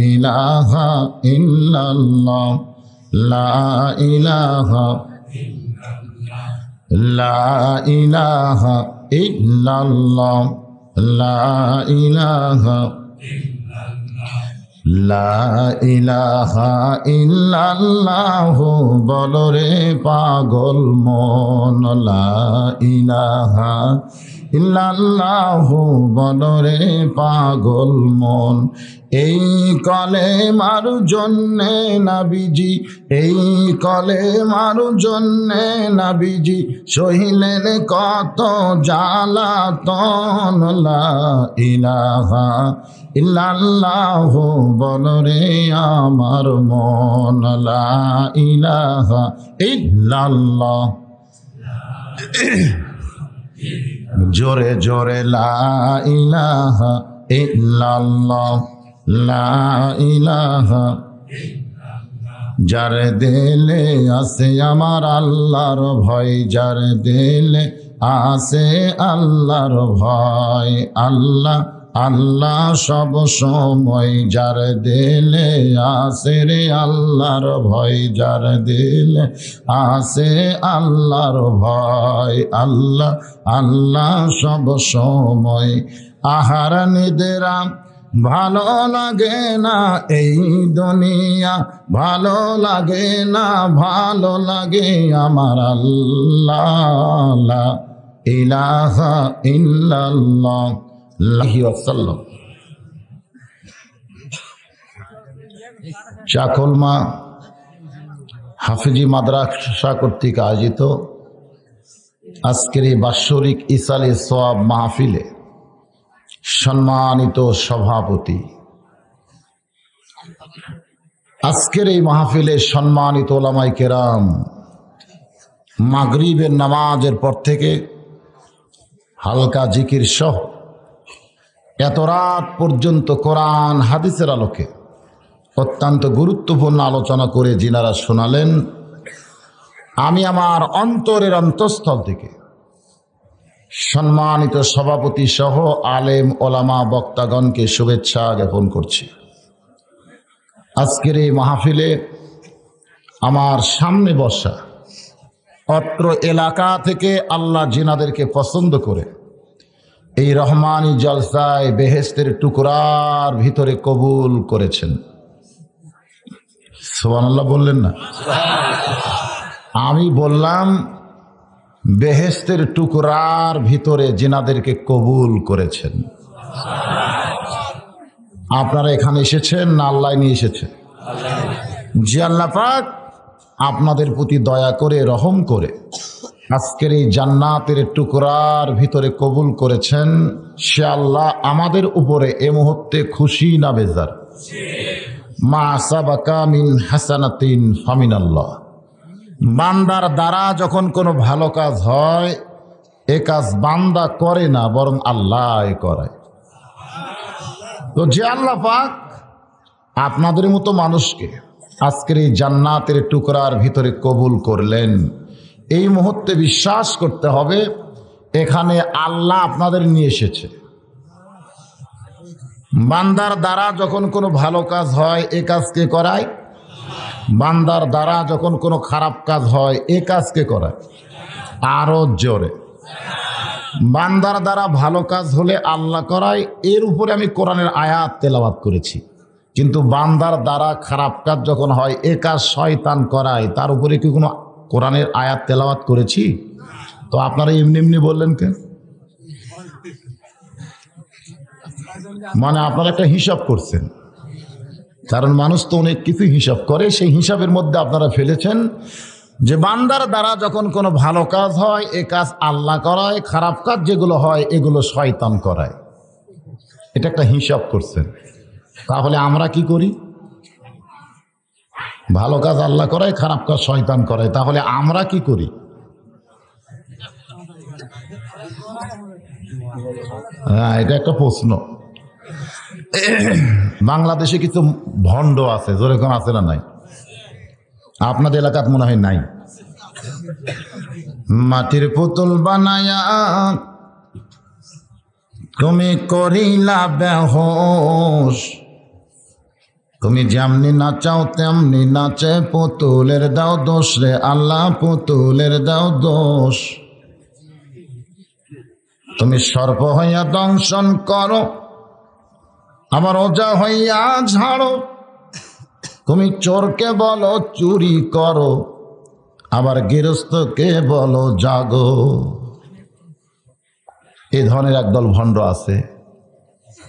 ইলাহা ইল্লাল্লাহ, লা ইলাহা, লা ইলাহা ইল্লাল্লাহ, লা ইলাহা, লা ইলাহা ইল্লাল্লাহ। বলো রে পাগল মন, লা ইলাহা ইল্লাল্লাহ, বলো রে পাগল মন। এই কলেমার জন্যে নবীজি, এই কলেমার জন্যে নবীজি সহিলেন কত জ্বালাতন। লা ইলাহা ইল্লাল্লাহ, বলো রে আমার মন, লা ইলাহা ইল্লাল্লাহ। জোরে জোরে লা ইলাহা ইল্লাল্লাহ, লা ইলাহা। যার দিলে আছে আমার আল্লাহর ভয়, যার দিলে আছে আল্লাহর ভয়, আল্লাহ আল্লাহ সব সময়। যার দিলে আছে রে আল্লাহর ভয়, যার দিলে আছে আল্লাহর ভয়, আল্লাহ আল্লাহ সব সময়। আহার নিদ্রা ভালো লাগে না এই দুনিয়া, ভালো লাগে না, ভালো লাগে আমার আল্লাহ। লা ইলাহা ইল্লাল্লাহ। চাকলমা হাফিজি মাদ্রাসা কর্তৃক আয়োজিত আজকের এই বাৎসরিক ইসালে সওয়াব মাহফিলে সম্মানিত সভাপতি, আজকের এই মাহফিলে সম্মানিত ওলামায়ে কেরাম, মাগরিবের নামাজের পর থেকে হালকা জিকির সহ এত রাত পর্যন্ত কোরআন হাদিসের আলোকে অত্যন্ত গুরুত্বপূর্ণ আলোচনা করে যিনারা শোনালেন, আমি আমার অন্তরের অন্তঃস্থল থেকে সম্মানিত সভাপতি সহ আলেম ওলামা বক্তাগণকে শুভেচ্ছা জ্ঞাপন করছি। আজকের এই মাহফিলে আমার সামনে বসা অত্র এলাকা থেকে আল্লাহ জিনাদেরকে পছন্দ করে এই রহমানি জলসায় বেহেশতের টুকরার ভিতরে কবুল করেছেন। সুবহানাল্লাহ বললেন না? আমি বললাম বেহেশতের টুকরার ভিতরে জিনাদেরকে কবুল করেছেন। আপনারা এখানে এসেছেন না আল্লাহ নিয়ে এসেছেন? জি, আল্লাহ পাক আপনাদের প্রতি দয়া করে রহম করে আজকের এই জান্নাতের টুকরার ভিতরে কবুল করেছেন। সে আল্লাহ আমাদের উপরে এ মুহূর্তে খুশি না বেজার? মা সাবাকা মিন হাসানাতিন ফামিনাল্লাহ। বান্দার দ্বারা যখন কোনো ভালো কাজ হয়, এ কাজ বান্দা করে না, বরং আল্লাহ করায়। তো যে আল্লাহ পাক আপনাদের মতো মানুষকে আজকের এই জান্নাতের টুকরার ভিতরে কবুল করলেন, এই মুহূর্তে বিশ্বাস করতে হবে এখানে আল্লাহ আপনাদের নিয়ে এসেছে। বান্দার দ্বারা যখন কোনো ভালো কাজ হয় এ কাজ কে করায়? বান্দার দ্বারা যখন কোনো খারাপ কাজ হয় এ কাজ কে করায়? আরো জোরে। বান্দার দ্বারা ভালো কাজ হলে আল্লাহ করায়, এর উপরে আমি কোরআনের আয়াত তেলাওয়াত করেছি। কিন্তু বান্দার দ্বারা খারাপ কাজ যখন হয় এ কাজ শয়তান করায়, তার উপরে কি কোনো কোরআনের আয়াত তেলাওয়াত করেছি? তো আপনারা এমনি এমনি বললেন কেন? মানে আপনারা একটা হিসাব করছেন, কারণ মানুষ তো অনেক কিছু হিসাব করে, সেই হিসাবের মধ্যে আপনারা ফেলেছেন যে বান্দার দ্বারা যখন কোনো ভালো কাজ হয় এ কাজ আল্লাহ করায়, খারাপ কাজ যেগুলো হয় এগুলো শয়তান করায়। এটা একটা হিসাব করছেন। তাহলে আমরা কি করি? ভালো কাজ আল্লাহ করায়, খারাপ কাজ শয়তান করায়। তাহলে আমরা কি করি? হ্যাঁ, এটা একটা প্রশ্ন। বাংলাদেশে কিছু ভণ্ড আছে, যেরকম আছে না নাই? আপনাদের এলাকাত মনে হয় নাই। মাটির পুতুল বানায়া তুমি করিলা বেহোশ, তুমি যেমনি নাচাও তেমনি নাচে পুতুলের দাও দোষ রে আল্লাহ, পুতুলের দাও দোষ। তুমি সর্প হইয়া দংশন করো, আবার ওজা হইয়া ঝাড়ো। তুমি চোরকে বলো চুরি করো, আবার গৃহস্থকে বলো জাগো। এই ধরনের একদল ভণ্ড আছে,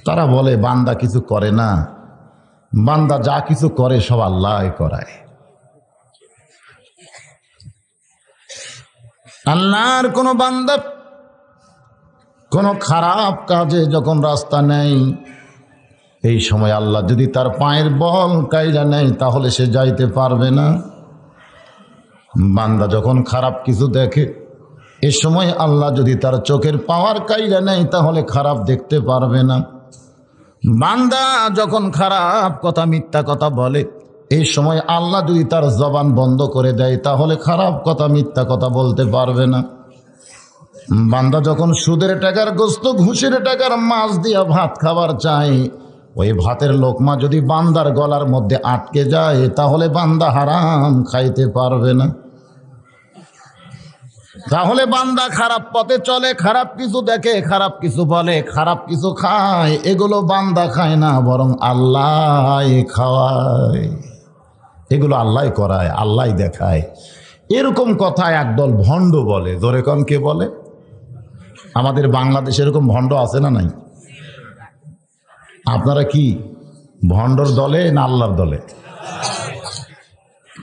তারা বলে বান্দা কিছু করে না, বান্দা যা কিছু করে সব আল্লাহ করায়। আল্লাহর কোন বান্দা কোন খারাপ কাজে যখন রাস্তা নেই, এই সময় আল্লাহ যদি তার পায়ের বল কাইরা নেয় তাহলে সে যাইতে পারবে না। বান্দা যখন খারাপ কিছু দেখে, এ সময় আল্লাহ যদি তার চোখের পাওয়ার কাইরা নেয় তাহলে খারাপ দেখতে পারবে না। বান্দা যখন খারাপ কথা মিথ্যা কথা বলে, এই সময় আল্লাহ যদি তার জবান বন্ধ করে দেয় তাহলে খারাপ কথা মিথ্যা কথা বলতে পারবে না। বান্দা যখন সুদের টাকার গোস্ত ঘুষের টাকার মাছ দিয়া ভাত খাবার চায়, ওই ভাতের লোকমা যদি বান্দার গলার মধ্যে আটকে যায় তাহলে বান্দা হারাম খাইতে পারবে না। তাহলে বান্দা খারাপ পথে চলে, খারাপ কিছু দেখে, খারাপ কিছু বলে, খারাপ কিছু খায়, এগুলো বান্দা খায় না, বরং আল্লাহ খাওয়ায়। এগুলো আল্লাহ করায়, আল্লাহ দেখায়। এরকম কথা একদল ভণ্ড বলে। জোরে কন কে বলে? আমাদের বাংলাদেশে এরকম ভণ্ড আছে না নাই? আপনারা কি ভণ্ডর দলে না আল্লাহর দলে?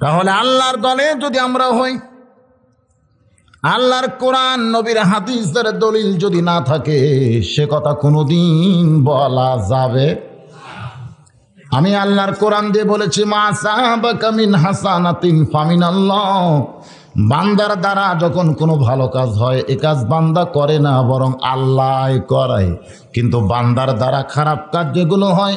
তাহলে আল্লাহর দলে যদি আমরা হই, আল্লাহর কোরআন নবীর হাদিসের দলিল যদি না থাকে, সে কথা কোনোদিন বলা যাবে। আমি আল্লাহর কোরআন দিয়ে বলেছি, মা সাহাবাকা মিন হাসানাতিন ফামিনাল্লাহ। বান্দার দ্বারা যখন কোনো ভালো কাজ হয় এ কাজ বান্দা করে না, বরং আল্লাহ করায়। কিন্তু বান্দার দ্বারা খারাপ কাজ যেগুলো হয়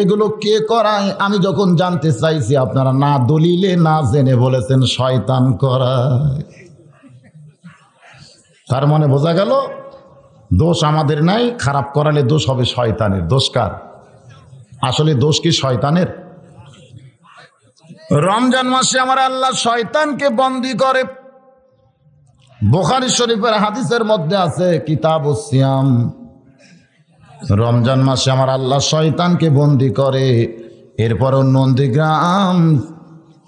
এগুলো কে করায়? আমি যখন জানতে চাইছি আপনারা না দলিলে না জেনে বলেছেন শয়তান করায়। তার মানে বোঝা গেল দোষ আমাদের নাই, খারাপ করালে দোষ হবে শয়তানের। দোষ কার? আসলে দোষ কি শয়তানের? রমজান মাসে আমার আল্লাহ শয়তানকে বন্দী করে। বুখারী শরীফের হাদিসের মধ্যে আছে কিতাবুস সিয়াম, রমজান মাসে আমার আল্লাহ শয়তানকে বন্দী করে। এরপরও নন্দীগ্রাম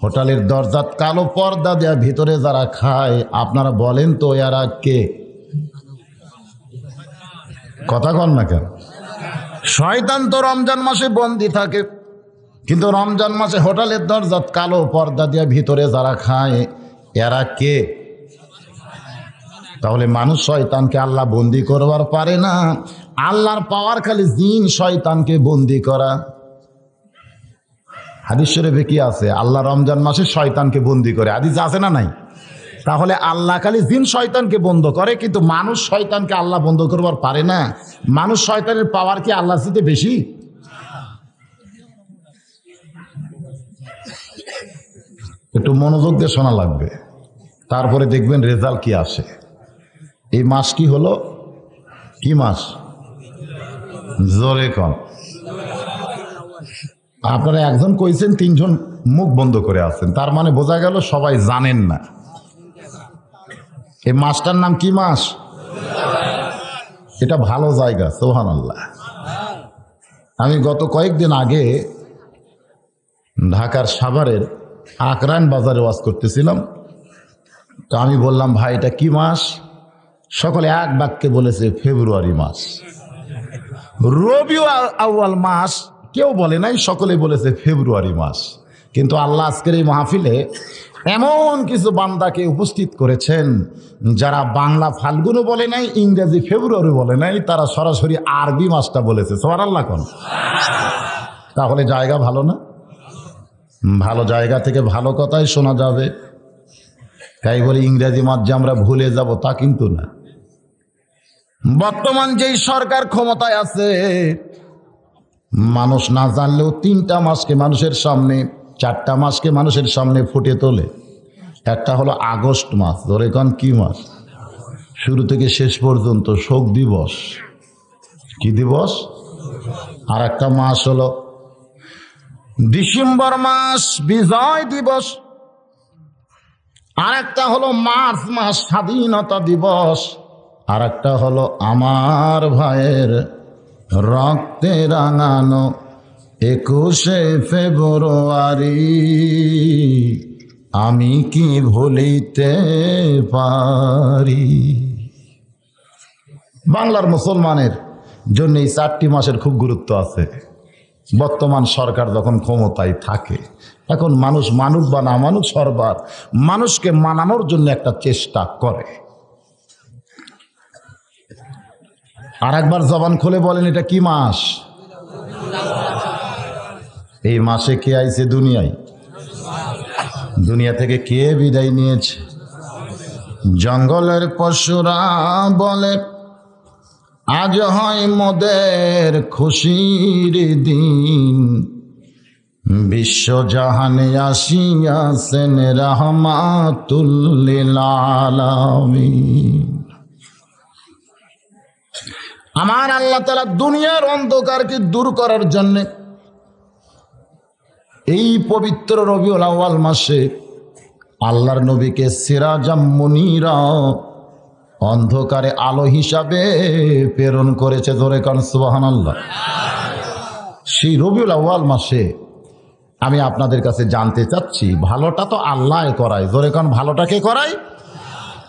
হোটেলের দরজাত কালো পর্দা দেয়া ভিতরে যারা খায়, আপনারা বলেন তো এরা কে? কথা কন না কেন? শয়তান তো রমজান মাসে বন্দী থাকে, কিন্তু রমজান মাসে হোটেলের দরজাত কালো পর্দা দিয়ে ভিতরে যারা খায় এরা কে? তাহলে মানুষ শয়তানকে আল্লাহ বন্দী করবার পারে না। আল্লাহর পাওয়ার খালি জিন শয়তানকে বন্দী করা। হাদিস শরীফে কি আছে? আল্লাহ রমজান মাসে শয়তানকে বন্দী করে। হাদিস আছে না নাই? তাহলে আল্লাহ খালি জিন শয়তানকে বন্ধ করে, কিন্তু মানুষ শয়তানকে আল্লাহ বন্ধ করবার পারে না। মানুষ শয়তানের পাওয়ার কি আল্লাহর চেয়ে বেশি? একটু মনোযোগ দিয়ে শোনা লাগবে, তারপরে দেখবেন রেজাল্ট কি আসে। এই মাস কি হলো? কি মাস? জোরে কন। আপনারা একজন কইছেন, তিনজন মুখ বন্ধ করে আছেন, তার মানে বোঝা গেল সবাই জানেন না। এই মাসটার নাম কি মাস? এটা ভালো জায়গা, সুবহানাল্লাহ। আমি গত কয়েকদিন আগে ঢাকার সাভারের আকরান বাজারে ওয়াজ করতেছিলাম। তো আমি বললাম, ভাই এটা কি মাস? সকলে এক বাক্যে বলেছে ফেব্রুয়ারি মাস। রবিউল আউয়াল মাস কেউ বলে নাই, সকলে বলেছে ফেব্রুয়ারি মাস। কিন্তু আল্লাহ আজকের এই মাহফিলে এমন কিছু বান্দাকে উপস্থিত করেছেন যারা বাংলা ফাল্গুনও বলে নাই, ইংরেজি ফেব্রুয়ারি বলে নাই, তারা সরাসরি আরবি মাসটা বলেছে। সুবহানাল্লাহ কোন। তাহলে জায়গা ভালো না? ভালো জায়গা থেকে ভালো কথাই শোনা যাবে। তাই বলে ইংরেজি মাস যে আমরা ভুলে যাব তা কিন্তু না। বর্তমান যেই সরকার ক্ষমতায় আছে, মানুষ না জানলেও 3টা মাসকে মানুষের সামনে, 4টা মাসকে মানুষের সামনে ফুটে তোলে। একটা হলো আগস্ট মাস, ধরে কোন কি মাস? শুরু থেকে শেষ পর্যন্ত শোক দিবস। কি দিবস? আর একটা মাস হলো ডিসেম্বর মাস, বিজয় দিবস। আর একটা হলো মার্চ মাস, স্বাধীনতা দিবস। আর একটা হলো আমার ভাইয়ের রক্তে রাঙানো 21শে ফেব্রুয়ারি, আমি কি ভুলিতে পারি। বাংলার মুসলমানের জন্য এই 4টি মাসের খুব গুরুত্ব আছে। বর্তমান সরকার যখন ক্ষমতায় থাকে, এখন মানুষ মানুক বা না মানুক, সরকার মানুষকে মানানোর জন্য একটা চেষ্টা করে। আর একবার জবান খুলে বলেন, এটা কি মাস? এই মাসে কে আইছে দুনিয়ায়? দুনিয়া থেকে কে বিদায় নিয়েছে? জঙ্গলের পশুরা বলে আজ হয় মোদের খুশির দিন, বিশ্বজাহানে আসিয়াছেন রাহমাতুল লিল আলামিন। আমার আল্লাহ তাআলা দুনিয়ার অন্ধকারকে দূর করার জন্য এই পবিত্র রবিউল আউয়াল মাসে আল্লাহর নবীকে সিরাজাম মুনীরা, অন্ধকারে আলো হিসাবে প্রেরণ করেছে। জোরে কান সুবহানাল্লাহ। সেই রবিউল আউয়াল মাসে আমি আপনাদের কাছে জানতে চাচ্ছি, ভালোটা তো আল্লাহ করায়। জোরে কান, ভালোটা কে করায়?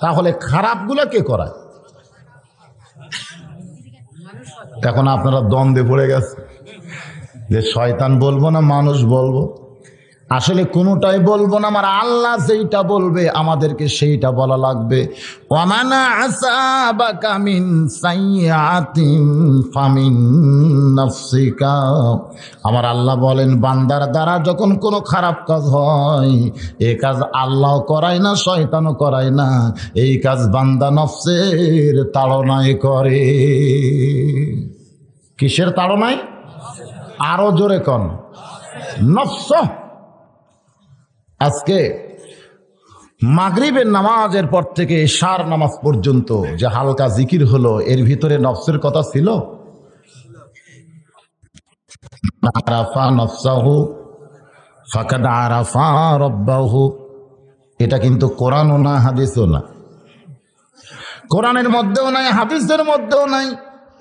তাহলে খারাপগুলো কে করায়? এখন আপনারা দ্বন্দ্বে পড়ে গেছে যে শয়তান বলবো না মানুষ বলবো। আসলে কোনোটাই বলবো না, আমার আল্লাহ যেইটা বলবে আমাদেরকে সেইটা বলা লাগবে। ওয়ামানা আসাবাকা মিন সাইয়্যাতিন ফামিন নাফসিকা। আমার আল্লাহ বলেন, বান্দার দ্বারা যখন কোনো খারাপ কাজ হয়, এই কাজ আল্লাহ করায় না, শয়তানও করায় না, এই কাজ বান্দা নফসের তাড়নায় করে। কিসের তাড়নায়? আরো জোরে কন, নফস। আজকে মাগরিবের নামাজের পর থেকে ইশার নামাজ পর্যন্ত যে হালকা জিকির হলো, এর ভিতরে নফসের কথা ছিল? আরাফা নফসাহু ফাকাদ আরাফা রাব্বাহু। এটা কিন্তু কোরআনও না, হাদিসও না। কোরআনের মধ্যেও নাই, হাদিসের মধ্যেও নাই।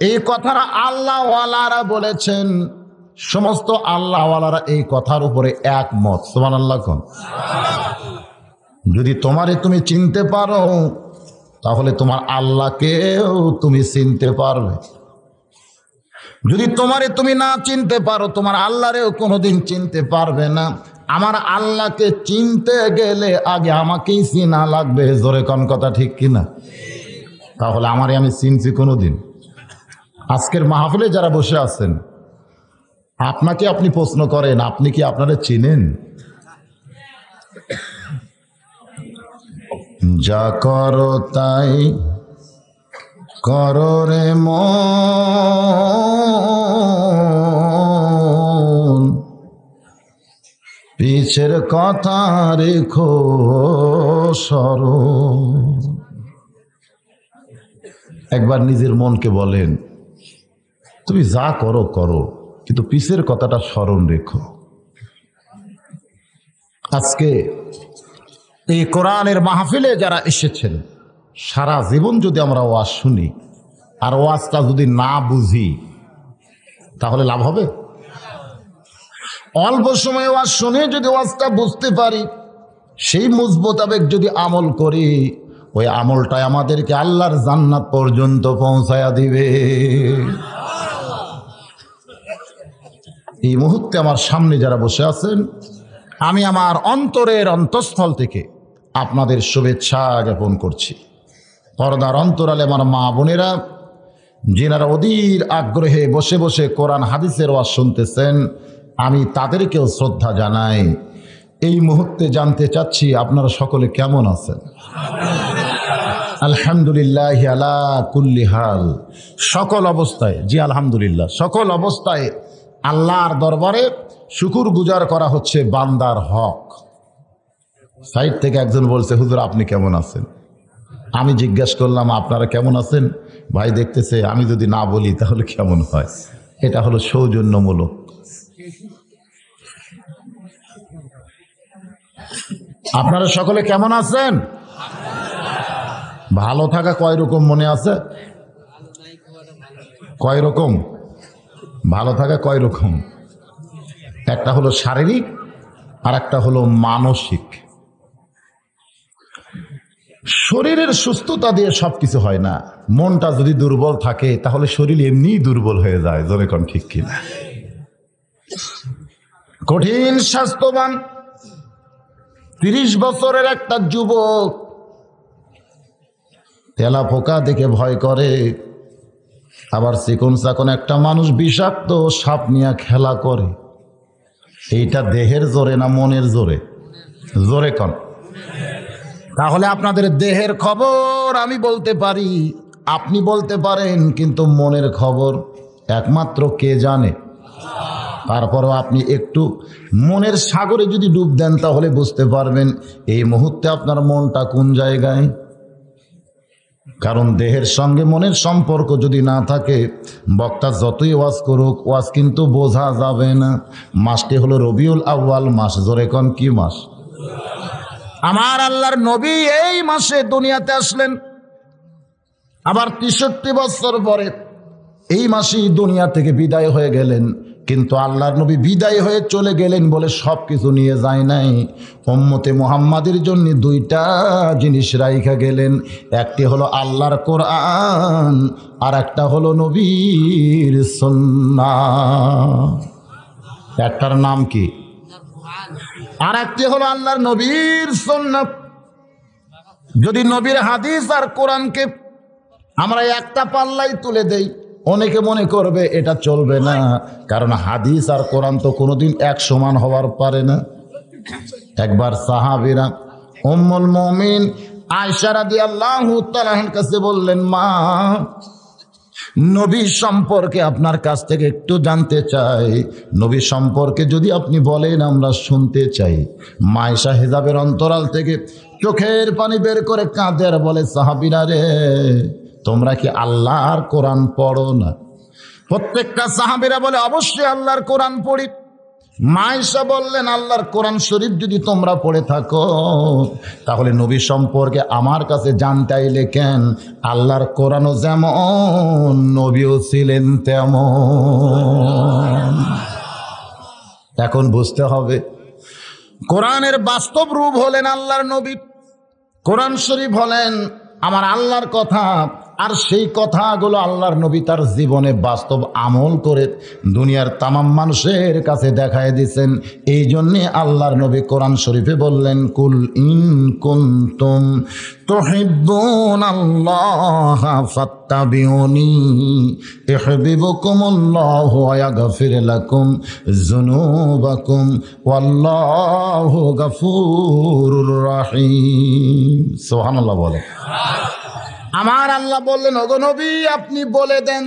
এই কথাটা আল্লাহওয়ালারা বলেছেন। সমস্ত আল্লাহওয়ালারা এই কথার উপরে একমত। সুবহানাল্লাহ কোন। যদি তোমারে তুমি চিনতে পারো, তাহলে তোমার আল্লাহকেও তুমি চিনতে পারবে। যদি তোমারে তুমি না চিনতে পারো, তোমার আল্লাহরেও কোনোদিন চিনতে পারবে না। আমার আল্লাহকে চিনতে গেলে আগে আমাকেই চিনা লাগবে। জোরে কোন কথা ঠিক কিনা? তাহলে আমারে আমি চিনছি কোনোদিন? আজকের মাহফিলে যারা বসে আছেন, আপনাকে আপনি প্রশ্ন করেন, আপনি কি আপনারা চিনেন? যা করো তাই করো রে মন, পিছের কথা রেখো স্মরণ। একবার নিজের মনকে বলেন, তুমি যা করো করো, কিন্তু পিছের কথাটা স্মরণ রেখো। আজকে এই কোরআনের মাহফিলে যারা এসেছেন, সারা জীবন যদি আমরা ওয়াজ শুনি আর ওয়াজটা যদি না বুঝি, তাহলে লাভ হবে? অল্প সময় ওয়াজ শুনে যদি ওয়াজটা বুঝতে পারি, সেই মোতাবেক যদি আমল করি, ওই আমলটাই আমাদেরকে আল্লাহর জান্নাত পর্যন্ত পৌঁছায়া দিবে। এই মুহূর্তে আমার সামনে যারা বসে আছেন, আমি আমার অন্তরের অন্তঃস্থল থেকে আপনাদের শুভেচ্ছা জ্ঞাপন করছি। পর্দার অন্তরালে আমার মা বোনেরা, যিনারা অধীর আগ্রহে বসে বসে কোরআন হাদিসের ওয়াজ শুনতেছেন, আমি তাদেরকেও শ্রদ্ধা জানাই। এই মুহূর্তে জানতে চাচ্ছি আপনারা সকলে কেমন আছেন? আলহামদুলিল্লাহ আলা কুল্লি হাল, সকল অবস্থায়। জি আলহামদুলিল্লাহ, সকল অবস্থায় আল্লাহর দরবারে শুকুর গুজার করা হচ্ছে বান্দার হক। সাইড থেকে একজন বলছে, হুজুর আপনি কেমন আছেন? আমি জিজ্ঞাসা করলাম, আপনারা কেমন আছেন? ভাই দেখতেছে আমি যদি না বলি তাহলে কেমন হয়। এটা হলো সৌজন্যমূলক। আপনারা সকলে কেমন আছেন? ভালো থাকা কয় রকম মনে আছে? কয় রকম ভালো থাকা? কয় রকম? একটা হলো শারীরিক আর একটা হলো মানসিক। শরীরের সুস্থতা দিয়ে সবকিছু হয় না। মনটা যদি দুর্বল থাকে তাহলে শরীর এমনিই দুর্বল হয়ে যায়। জোরে কোন ঠিক কিনা? কঠিন স্বাস্থ্যবান 30 বছরের একটা যুবক তেলা পোকা দেখে ভয় করে, আবার চিকন চাকন একটা মানুষ বিষাক্ত সাপ নিয়ে খেলা করে। এইটা দেহের জোরে না মনের জোরে? জোরে কন। তাহলে আপনাদের দেহের খবর আমি বলতে পারি, আপনি বলতে পারেন, কিন্তু মনের খবর একমাত্র কে জানে? তারপরও আপনি একটু মনের সাগরে যদি ডুব দেন তাহলে বুঝতে পারবেন এই মুহূর্তে আপনার মনটা কোন জায়গায়। কারণ দেহের সঙ্গে মনের সম্পর্ক যদি না থাকে, বক্তা যতই ওয়াজ করুক, ওয়াজ কিন্তু বোঝা যাবে না। মাসটি হলো রবিউল আউয়াল মাস। জোরে কোন কি মাস? আমার আল্লাহর নবী এই মাসে দুনিয়াতে আসলেন, আবার 63 বছর পরে এই মাসেই দুনিয়া থেকে বিদায় হয়ে গেলেন। কিন্তু আল্লাহর নবী বিদায় হয়ে চলে গেলেন বলে সব কিছু নিয়ে যায় নাই। উম্মতে মুহাম্মাদের জন্য 2টা জিনিস রাইখা গেলেন। একটি হলো আল্লাহর কোরআন, আর একটা হলো নবীর সুন্নাহ। একটার নাম কি? আর একটি হলো আল্লাহর নবীর সুন্নাহ। যদি নবীর হাদিস আর কোরআনকে আমরা একটা পাল্লাই তুলে দেই, অনেকে মনে করবে এটা চলবে না, কারণ হাদিস আর কোরআন তো কোনোদিন এক সমান হওয়ার পারে না। একবার সাহাবীরা উম্মুল মুমিন আয়েশা রাদিয়াল্লাহু তাআলার কাছে বললেন, মা, নবী সম্পর্কে আপনার কাছ থেকে একটু জানতে চাই। নবী সম্পর্কে যদি আপনি বলেন আমরা শুনতে চাই। মা আয়েশা হিজাবের অন্তরাল থেকে চোখের পানি বের করে কাঁদে আর বলে, সাহাবীরা রে, তোমরা কি আল্লাহর কোরআন পড়ো না? প্রত্যেকটা সাহাবীরা বলে, অবশ্যই আল্লাহর কোরআন পড়ি। মা আয়েশা বললেন, আল্লাহর কোরআন শরীফ যদি তোমরা পড়ে থাকো, তাহলে নবী সম্পর্কে আমার কাছে জানতে আইলে কেন? আল্লাহর কোরআনও যেমন, নবীও ছিলেন তেমন। এখন বুঝতে হবে, কোরআনের বাস্তব রূপ হলেন আল্লাহর নবী। কোরআন শরীফ হলেন আমার আল্লাহর কথা, আর সেই কথাগুলো আল্লাহর নবী তার জীবনে বাস্তব আমল করে দুনিয়ার তামাম মানুষের কাছে দেখায় দিয়েছেন। এই জন্যে আল্লাহর নবী কোরআন শরীফে বললেন, কুল ইন কুনতুম তুহিব্বুনাল্লাহ ফাত্তাবিউনি ইউহিব্বুকুমুল্লাহু ওয়া ইয়াগফির লাকুম যুনুবাকুম ওয়াল্লাহু গফুরুর রহিম। সুবহানাল্লাহ বলে। আমার আল্লাহ বললেন, ওগো নবী আপনি বলে দেন।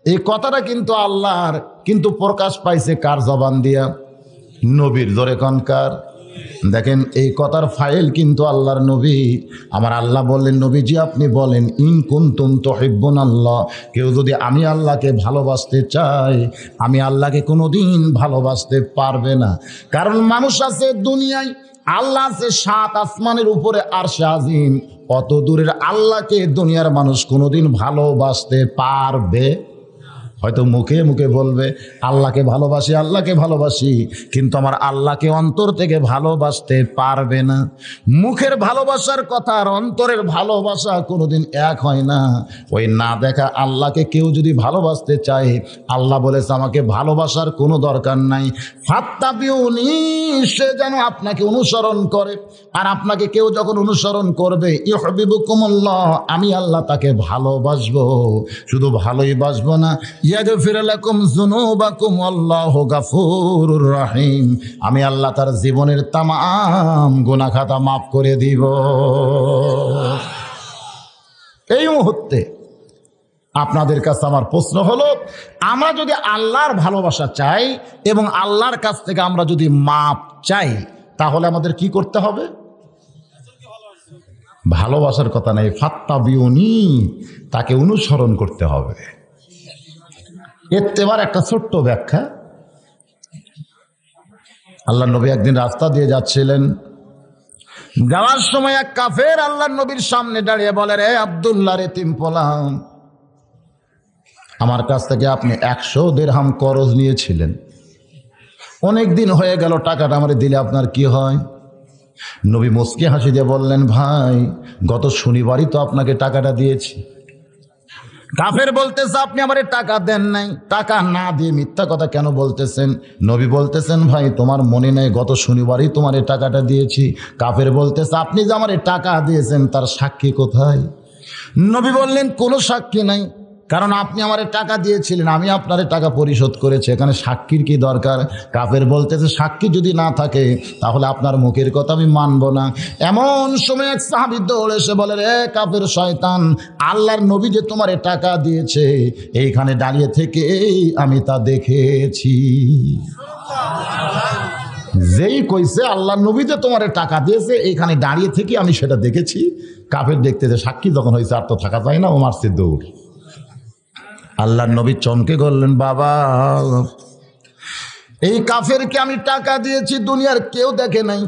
এই কথাটা কিন্তু আল্লাহর, কিন্তু প্রকাশ পাইছে কার জবান দিয়া? নবীর। জোরে কোন কার? দেখেন এই কথার ফাইল কিন্তু আল্লাহর নবী। আমার আল্লাহ বললেন, নবীজি আপনি বলেন, ইন কুনতুম তুহিব্বুনাল্লাহ, কেউ যদি আমি আল্লাহকে ভালোবাসতে চায়, আমি আল্লাহকে কোনোদিন ভালোবাসতে পারবে না। কারণ মানুষ আছে দুনিয়ায়, আল্লাহ আছে 7 আসমানের উপরে আরশে আজিম, অত দূরের আল্লাহকে দুনিয়ার মানুষ কোনোদিন ভালোবাসতে পারবে? হয়তো মুখে মুখে বলবে আল্লাহকে ভালোবাসি, আল্লাহকে ভালোবাসি, কিন্তু আমার আল্লাহকে অন্তর থেকে ভালোবাসতে পারবে না। মুখের ভালোবাসার কথা আর অন্তরের ভালোবাসা কোনোদিন এক হয় না। ওই না দেখা আল্লাহকে কেউ যদি ভালোবাসতে চায়, আল্লাহ বলেছে আমাকে ভালোবাসার কোনো দরকার নাই, ফাত্তাবিউনি, সে যেন আপনাকে অনুসরণ করে। আর আপনাকে কেউ যখন অনুসরণ করবে, ইউহিব্বুকুমুল্লাহ, আমি আল্লাহ তাকে ভালোবাসবো। শুধু ভালোই বাসবো না, ইয়াগফির লাকুম যুনুবাকুম আল্লাহু গাফুরুর রহিম, আমি আল্লাহ তার জীবনের তামাম গুনাহ খাতা মাফ করে দিব। এই মুহূর্তে আপনাদের কাছে আমার প্রশ্ন হলো, আমরা যদি আল্লাহর ভালোবাসা চাই এবং আল্লাহর কাছ থেকে আমরা যদি মাপ চাই, তাহলে আমাদের কি করতে হবে? ভালোবাসার কথা নাই, ফাত্তাবিউনি, তাকে অনুসরণ করতে হবে। এবার একটা ছোট্ট ব্যাখ্যা। আল্লাহ নবী একদিন রাস্তা দিয়ে যাচ্ছিলেন, যাওয়ার সময় এক কাফের আল্লাহ নবীর সামনে দাঁড়িয়ে বলে, রে আব্দুল্লাহ রে তিমপলাম, আমার কাছ থেকে আপনি 100 দিরহাম করজ নিয়েছিলেন, অনেক দিন হয়ে গেল, টাকাটা আমার দিলে আপনার কি হয়? নবী মুস্কি হাসি দিয়ে বললেন, ভাই গত শনিবারই তো আপনাকে টাকাটা দিয়েছি। কাফের বলতেছে আপনি আমারে টাকা দেন নাই, টাকা না দিয়ে মিথ্যা কথা কেন বলতেছেন? নবী বলতেছেন, ভাই তোমার মনে নেই গত শনিবারই তোমার এই টাকাটা দিয়েছি। কাফের বলতেছে আপনি যে আমারে টাকা দিয়েছেন তার সাক্ষী কোথায়? নবী বললেন কোনো সাক্ষী নাই, কারণ আপনি আমারে টাকা দিয়েছিলেন, আমি আপনার টাকা পরিশোধ করেছি, এখানে সাক্ষীর কি দরকার? কাফের বলতেছে সাক্ষী যদি না থাকে তাহলে আপনার মুখের কথা আমি মানব না। এমন সময় এক সাহাবী দৌড়ে এসে বলে, রে কাফের শয়তান, আল্লাহর নবী যে তোমারে টাকা দিয়েছে, এইখানে দাঁড়িয়ে থেকে আমি তা দেখেছি। যেই কইছে আল্লাহর নবী যে তোমারে টাকা দিয়েছে, এইখানে দাঁড়িয়ে থেকে আমি সেটা দেখেছি। কাফের দেখতে যে সাক্ষী যখন হয়েছে আর তো থাকা যায় না, ও মারছে দৌড়। আল্লাহর নবী চমকে বললেন, বাবা এই কাফেরকে আমি টাকা দিয়েছি, দুনিয়ার কেউ দেখে নাই,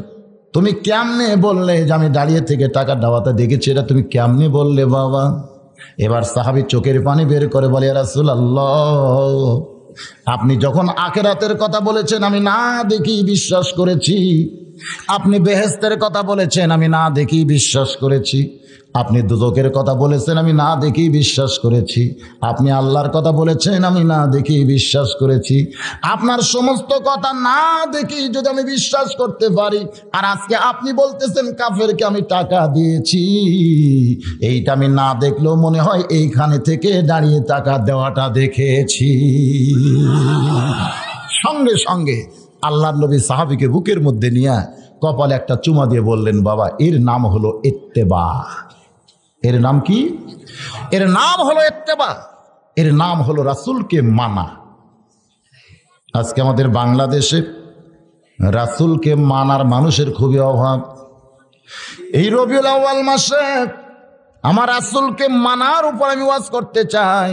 তুমি কেমনে বললে যে আমি দাঁড়িয়ে থেকে টাকা দেওয়াটা দেখেছি? এটা তুমি কেমনে বললে বাবা? এবার সাহাবী চোখের পানি বের করে বলে, ইয়া রাসূলুল্লাহ, আপনি যখন আখিরাতের কথা বলেছেন আমি না দেখি বিশ্বাস করেছি, আপনি বেহেশতের কথা বলেছেন আমি না দেখি বিশ্বাস করেছি, আপনি দুজকের কথা বলেছেন আমি না দেখি বিশ্বাস করেছি, আপনি আল্লাহর কথা বলেছেন আমি না দেখি বিশ্বাস করেছি। আপনার সমস্ত কথা না দেখি যদি আমি বিশ্বাস করতে পারি, আর আজকে আপনি বলতেছেন কাফেরকে আমি টাকা দিয়েছি, এইটা আমি না দেখলেও মনে হয় এইখানে থেকে দাঁড়িয়ে টাকা দেওয়াটা দেখেছি। সঙ্গে সঙ্গে আল্লাহর নবী সাহাবীকে বুকের মধ্যে নিয়ে কপালে একটা চুমা দিয়ে বললেন, বাবা এর নাম হলো ইত্তেবা। এর নাম কি? এর নাম হলো ইত্তেবা, এর নাম হলো রাসূলকে মানা। আজকে আমাদের বাংলাদেশে রাসূলকে মানার মানুষের খুবই অভাব। এই রবিউল আউয়াল মাসে আমার রাসূলকে মানার উপর আমি ওয়াজ করতে চাই,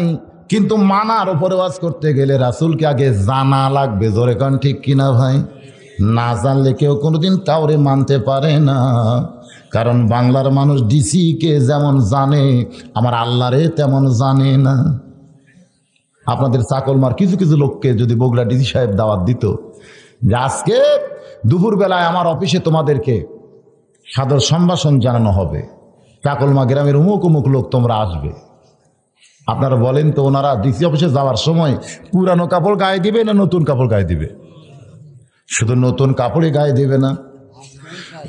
কিন্তু মানার উপরে ওয়াজ করতে গেলে রাসূলকে আগে জানা লাগবে। জোরে কান ঠিক কিনা ভাই? না জানলে কেউ কোনোদিন কাউরে মানতে পারে না। কারণ বাংলার মানুষ ডিসিকে যেমন জানে, আমার আল্লাহরে তেমন জানে না। আপনাদের চাকলমার কিছু কিছু লোককে যদি বগুড়া ডিসি সাহেব দাওয়াত দিত যে আজকে দুপুরবেলায় আমার অফিসে তোমাদেরকে সাদর সম্ভাষণ জানানো হবে, চাকলমা গ্রামের অমুক অমুক লোক তোমরা আসবে, আপনারা বলেন তো ওনারা ডিসি অফিসে যাওয়ার সময় পুরানো কাপড় গায়ে দিবে না নতুন কাপড় গায়ে দিবে? শুধু নতুন কাপড়ই গায়ে দিবে না,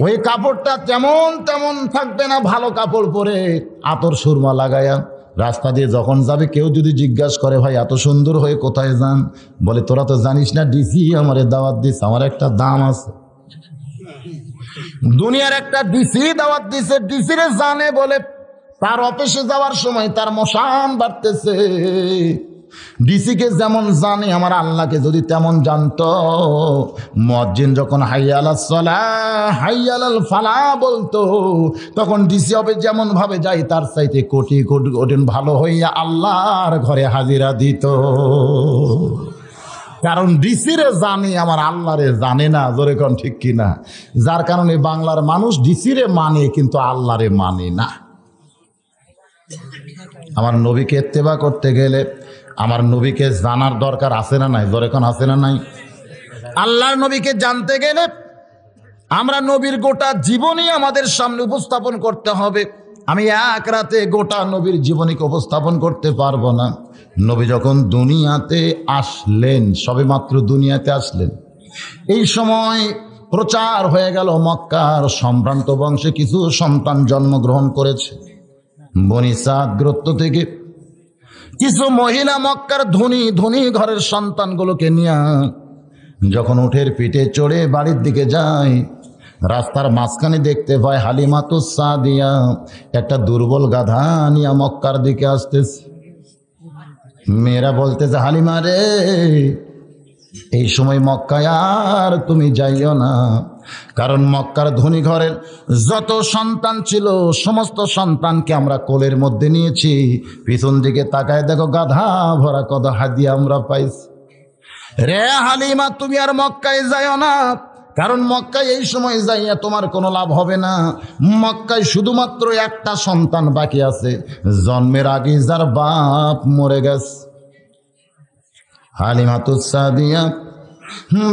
ওই কাপড়টা তেমন তেমন থাকবে না, ভালো কাপড় পরে আতর সুরমা লাগায়া রাস্তা দিয়ে যখন যাবে, কেউ যদি জিজ্ঞাসা করে ভাই এত সুন্দর হয়ে কোথায় যান, বলে তোরা তো জানিস না ডিসি আমারে দাওয়াত দিস, আমার একটা দাম আছে। দুনিয়ার একটা ডিসি দাওয়াত দিছে, ডিসিরে জানে বলে তার অফিসে যাওয়ার সময় তার মশান বাড়তেছে, ডিসিকে যেমন জানে আমার আল্লাহকে যদি তেমন জানতো, মুয়াজ্জিন যখন হাইয়া আলাস সালাহ হাইয়া আলাল ফালাহ বলতো, তখন ডিসি হবে যেমন ভাবে যাই তার চাইতে কোটি কোটি কোটি ভালো হইয়া আল্লাহর ঘরে হাজিরা দিত। কারণ ডিসিরে জানে আমার আল্লাহরে জানে না, জোরে কোন ঠিক কিনা? যার কারণে বাংলার মানুষ ডিসিরে মানে কিন্তু আল্লাহরে মানে না। আমার নবীকে ইত্তেবা করতে গেলে আমার নবীকে জানার দরকার আছে না নাই? জোরে কোন আছে না নাই? আল্লাহর নবীকে জানতে গেলে আমরা নবীর গোটা জীবনী আমাদের সামনে উপস্থাপন করতে হবে। আমি এক রাতে গোটা নবীর জীবনীকে উপস্থাপন করতে পারবো না। নবী যখন দুনিয়াতে আসলেন, সবে মাত্র দুনিয়াতে আসলেন, এই সময় প্রচার হয়ে গেল মক্কার সম্ভ্রান্ত বংশে কিছু সন্তান জন্মগ্রহণ করেছে। বনি সাদ গোত্র থেকে কিছু মহিলা মক্কার ধনী ধনী ঘরের সন্তানগুলোকে নিয়ে যখন উঠের পিঠে চড়ে বাড়ির দিকে যায়, রাস্তার মাঝখানে দেখতে পায় হালিমাতুস সাদিয়া একটা দুর্বল গাধা নিয়ে মক্কার দিকে আসতেছে। মেয়েরা বলতেছে, হালিমা রে, এই সময় মক্কায় আর তুমি যাইও না, কারণ মক্কার ধনী ঘরের যত সন্তান ছিল সমস্ত সন্তানকে আমরা কোলের মধ্যে নিয়েছি। পিছন দিকে তাকায় দেখো গাধা ভরা কত হাদিয়া আমরা পাইছি। রে হালিমা, তুমি আর মক্কায় যাইও না, কারণ মক্কায় এই সময় যাইয়া তোমার কোনো লাভ হবে না। মক্কায় শুধুমাত্র একটা সন্তান বাকি আছে, জন্মের আগে যার বাপ মরে গেছে। হালিমাতুস সাদিয়া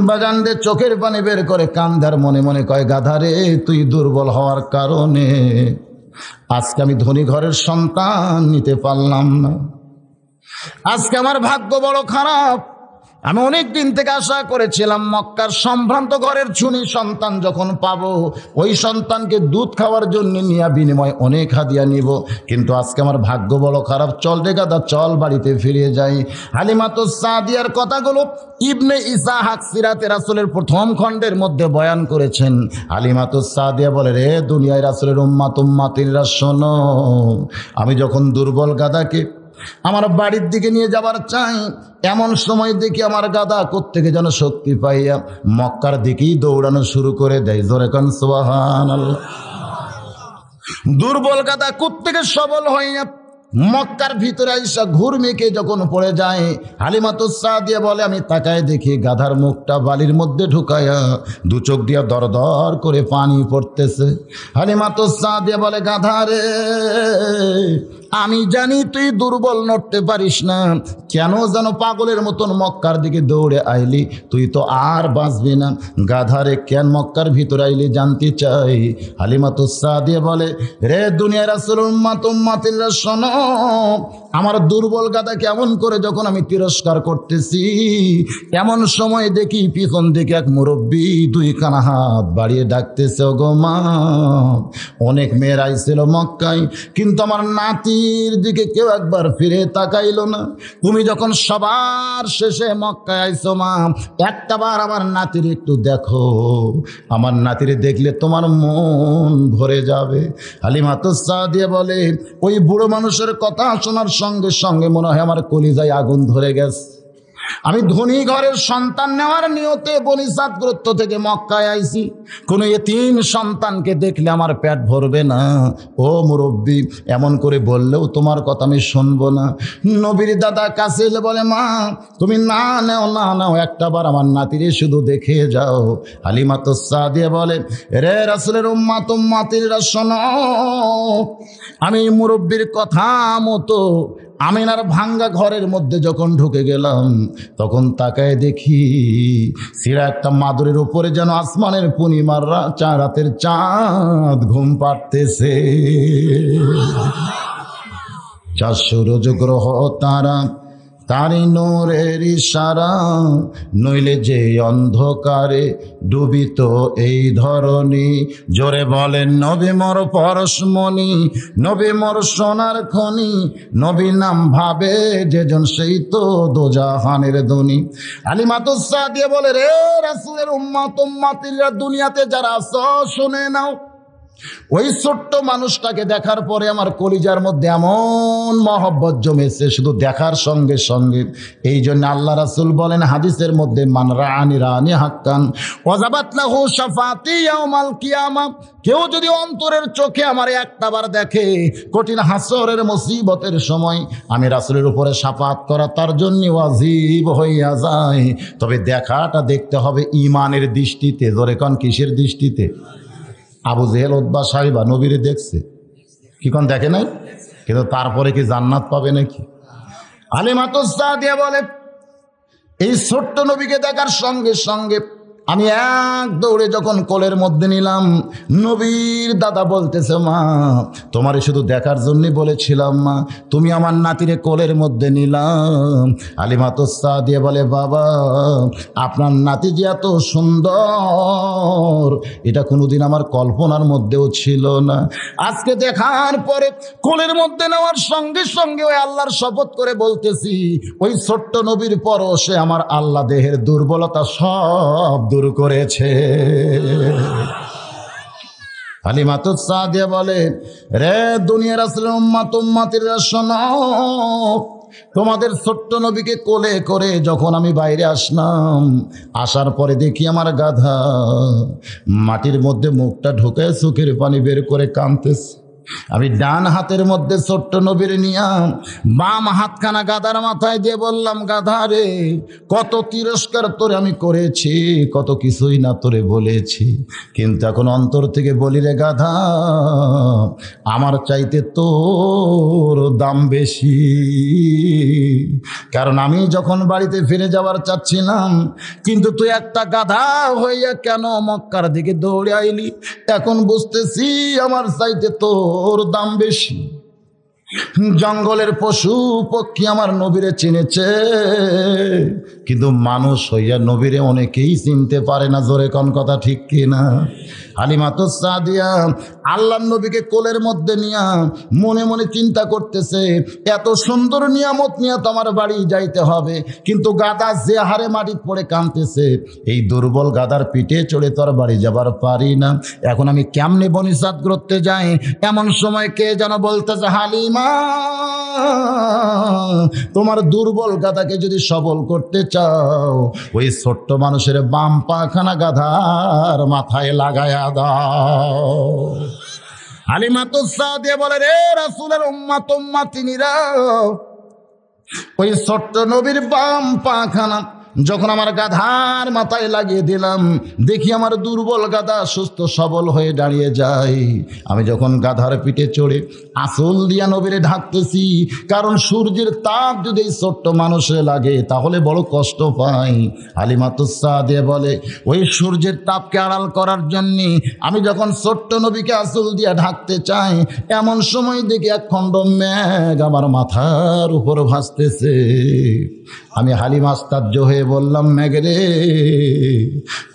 বাগানদের চোখের পানি বের করে কান্দার মনে মনে কয়, গাধারে, তুই দুর্বল হওয়ার কারণে আজকে আমি ধনী ঘরের সন্তান নিতে পারলাম না। আজকে আমার ভাগ্য বড় খারাপ। আমি অনেক দিন থেকে আশা করেছিলাম মক্কার সম্ভ্রান্ত ঘরের ছুনি সন্তান যখন পাবো, ওই সন্তানকে দুধ খাওয়ার জন্য নিয়ে বিনিময় অনেক হাদিয়া নিব, কিন্তু আজকে আমার ভাগ্য বড় খারাপ। চল রে গাদা, চল বাড়িতে ফিরে যাই। হালিমাতুস সাদিয়ার কথাগুলো ইবনে ইসহাক সিরাতে রাসূলের প্রথম খণ্ডের মধ্যে বয়ান করেছেন। হালিমাতুস সাদিয়া বলে, রে দুনিয়ায় রাসূলের উম্মাতিরা শোনো, আমি যখন দুর্বল গাদাকে আমার বাড়ির দিকে নিয়ে যাবার চাই, এমন সময় দেখি আমার গাদা কোত্থেকে যেন শক্তি পাইয়া মক্কার দিকেই দৌড়ানো শুরু করে দেয়। জোরে কান সুবহানাল্লাহ। দুর্বল গাদা কোত্থেকে সবল হইয়া মক্কার ভিতরে আইসা ঘুরমেকে যখন পড়ে যায়, হালিমাতুস সাদিয়া বলে, আমি তাকায় দেখি গাধার মুখটা বালির মধ্যে ঢুকায়া দু চোখ দিয়া দর দর করে পানি পড়তেছে। হালিমাতুস সাদিয়া বলে, গাধা রে, আমি জানি তুই দুর্বল নড়তে পারিস না, কেন যেন পাগলের মতন মক্কার দিকে দৌড়ে আইলি, তুই তো আর বাঁচবি না। গাধারে, কেন মক্কার ভিতরে আইলি জানতে চাই। হালিমাতুস সাদিয়া বলে, রে দুনিয়ার রাসূল উম্মাতিরা শোনো, আমার দুর্বল গাদা কেমন করে যখন আমি তিরস্কার করতেছি, এমন সময় দেখি পিছন থেকে এক মুরব্বী দুই কানা হাত বাড়িয়ে ডাকতেছে, ও গো মা। অনেক মেয়ের আইছিল মক্কায়, কিন্তু আমার নাতির দিকে কেউ একবার ফিরে তাকাইলো না। তুমি যখন সবার শেষে মক্কায় আইছো মা, একটাবার আমার নাতির একটু দেখো, আমার নাতিরে দেখলে তোমার মন ভরে যাবে। হালিমাতুস সাদিয়া বলে, ওই বুড়ো মানুষের কথা শোনার সঙ্গে সঙ্গে মনে হয় আমার কলিজায় আগুন ধরে গেছে। আমি ধনী ঘরের সন্তান নেওয়ার নিয়তে বনি সাদ গোত্র থেকে মক্কায় আইছি, কোনো এতিম সন্তানকে দেখলে আমার পেট ভরবে না। ও মুরব্বী, এমন করে বললেও তোমার কথা আমি শুনবো না। নবীর দাদা কাছে এলে বলে, মা তুমি না নাও, একটাবার আমার নাতিরে শুধু দেখে যাও। হালিমাতুস সাদিয়া বলে, রে রাসূলের উম্মাতিরা শোনো, আমি মুরব্বীর কথা মতো আমিনার ভাঙ্গা ঘরের মধ্যে যখন ঢুকে গেলাম, তখন তাকায় দেখি সিরা একটা মাদুরের উপরে যেন আসমানের পূর্ণিমার রাতের চাঁদ ঘুম পাড়তেছে। 400 রোজ গ্রহ তারা তারি নূরের ইশারা, নইলে যে অন্ধকারে ডুবিত এই ধরনী। জোরে বলেন নবী মোর পরশমণি, নবী মোর সোনার খনি, নবী নাম ভাবে যেজন সেই তো দোজাহানের ধনী। হালিমাতুস সাদিয়া বলে, রে রাসূলের উম্মাতিরা দুনিয়াতে যারা আছো শুনে নাও, ওই ছোট্ট মানুষটাকে দেখার পরে আমার কলিজার মধ্যে এমন মহব্বত জমেছে শুধু দেখার সঙ্গে সঙ্গে। এই জন্য আল্লাহ রাসূল বলেন হাদিসের মধ্যে, মান রাআনি রাআনি হাক্কান ওয়াজাবাত লাহু শাফাতি ইয়াউমাল কিয়ামা। কেউ যদি অন্তরের চোখে আমার একটাবার দেখে, কঠিন হাসরের মুসিবতের সময় আমি রাসূলের উপরে শাফাত করা তার জন্য ওয়াজিব হইয়া যায়। তবে দেখাটা দেখতে হবে ঈমানের দৃষ্টিতে। জোরে কোন, কিসের দৃষ্টিতে? আবু জেহেল উতবা সাইবা নবীরে দেখছে, কি কোন দেখে নাই? কিন্তু তারপরে কি জান্নাত পাবে নাকি? হালিমাতুস সাদিয়া বলে, এই ছোট্ট নবীকে দেখার সঙ্গে সঙ্গে আমি এক দৌড়ে যখন কোলের মধ্যে নিলাম, নবীর দাদা বলতেছে, মা তোমারে শুধু দেখার জন্যই বলেছিলাম মা, তুমি আমার নাতিরে কোলের মধ্যে নিলাম। হালিমাতুস সাদিয়া বলে, বাবা আপনার নাতি যে এত সুন্দর এটা কোনোদিন আমার কল্পনার মধ্যেও ছিল না। আজকে দেখার পরে কোলের মধ্যে নেওয়ার সঙ্গে সঙ্গে ওই আল্লাহর শপথ করে বলতেছি, ওই ছোট্ট নবীর পরশে আমার আল্লাহ দেহের দুর্বলতা সব দূর করেছে। হালিমাতুস সাদিয়া বলে, রে দুনিয়ার আসলে উম্মাত উম্মাতিরা শোনো, তোমাদের ছোট্ট নবীকে কোলে করে যখন আমি বাইরে আসলাম, আসার পরে দেখি আমার গাধা মাটির মধ্যে মুখটা ঢুকায় চোখের পানি বের করে কাঁদতেছে। আমি ডান হাতের মধ্যে ছোট্ট নবীর নিয়া বাম হাতখানা গাধার মাথায় দিয়ে বললাম, গাধা রে কত তিরস্কার তোরে আমি করেছি, কত কিছুই না তোরে বলেছি, কিন্তু এখন অন্তর থেকে বলি রে গাধা, আমার চাইতে তোর দাম বেশি। কারণ আমি যখন বাড়িতে ফিরে যাওয়ার চাচ্ছিলাম, কিন্তু তুই একটা গাধা হইয়া কেন মক্কার দিকে দৌড়ে আইলি, এখন বুঝতেছি আমার চাইতে তোর দাম বেশি। জঙ্গলের পশু পক্ষী আমার নবীরে চিনেছে, কিন্তু মানুষ হইয়া নবীরে অনেকেই চিনতে পারে না। জোরে কোন কথা ঠিক কিনা? হালিমাতুস সাদিয়া আল্লাহর নবীকে কোলের মধ্যে নিয়া মনে মনে চিন্তা করতেছে, এত সুন্দর নিয়ামত নিয়ে তো আমার বাড়ি যাইতে হবে, কিন্তু গাধা যে হারে মাটিতে পড়ে কাঁদতেছে, এই দুর্বল গাধার পিঠে চড়ে তোর বাড়ি যাবার পারি না, এখন আমি কেমনে বনিসাত করতে যাই? এমন সময় কে যেন বলতেছে, হালিমা তোমার দুর্বল গাধাকে যদি সবল করতে চাও, ওই ছোট্ট মানুষের বাম পাখানা গাধার মাথায় লাগায়া দাও। হালিমাতুস সাদিয়া বলে, রে রাসূলের উম্মাত উম্মাতিনীরা, ওই ছোট্ট নবীর বাম পাখানা যখন আমার গাধার মাথায় লাগিয়ে দিলাম, দেখি আমার দুর্বল গাধা সুস্থ সবল হয়ে দাঁড়িয়ে যায়। আমি যখন গাধার পিঠে চড়ে আঁচল দিয়া নবীরে ঢাকতেছি, কারণ সূর্যের তাপ যদি এই ছোট্ট মানুষে লাগে তাহলে বড় কষ্ট পাই। হালিমাতুস সাদিয়া বলে, ওই সূর্যের তাপকে আড়াল করার জন্যে আমি যখন ছোট্ট নবীকে আঁচল দিয়া ঢাকতে চাই, এমন সময় দেখি এক খণ্ড মেঘ আমার মাথার উপর ভাসতেছে। আমি হালিমা আশ্চর্য হয়ে বললাম, মেঘরে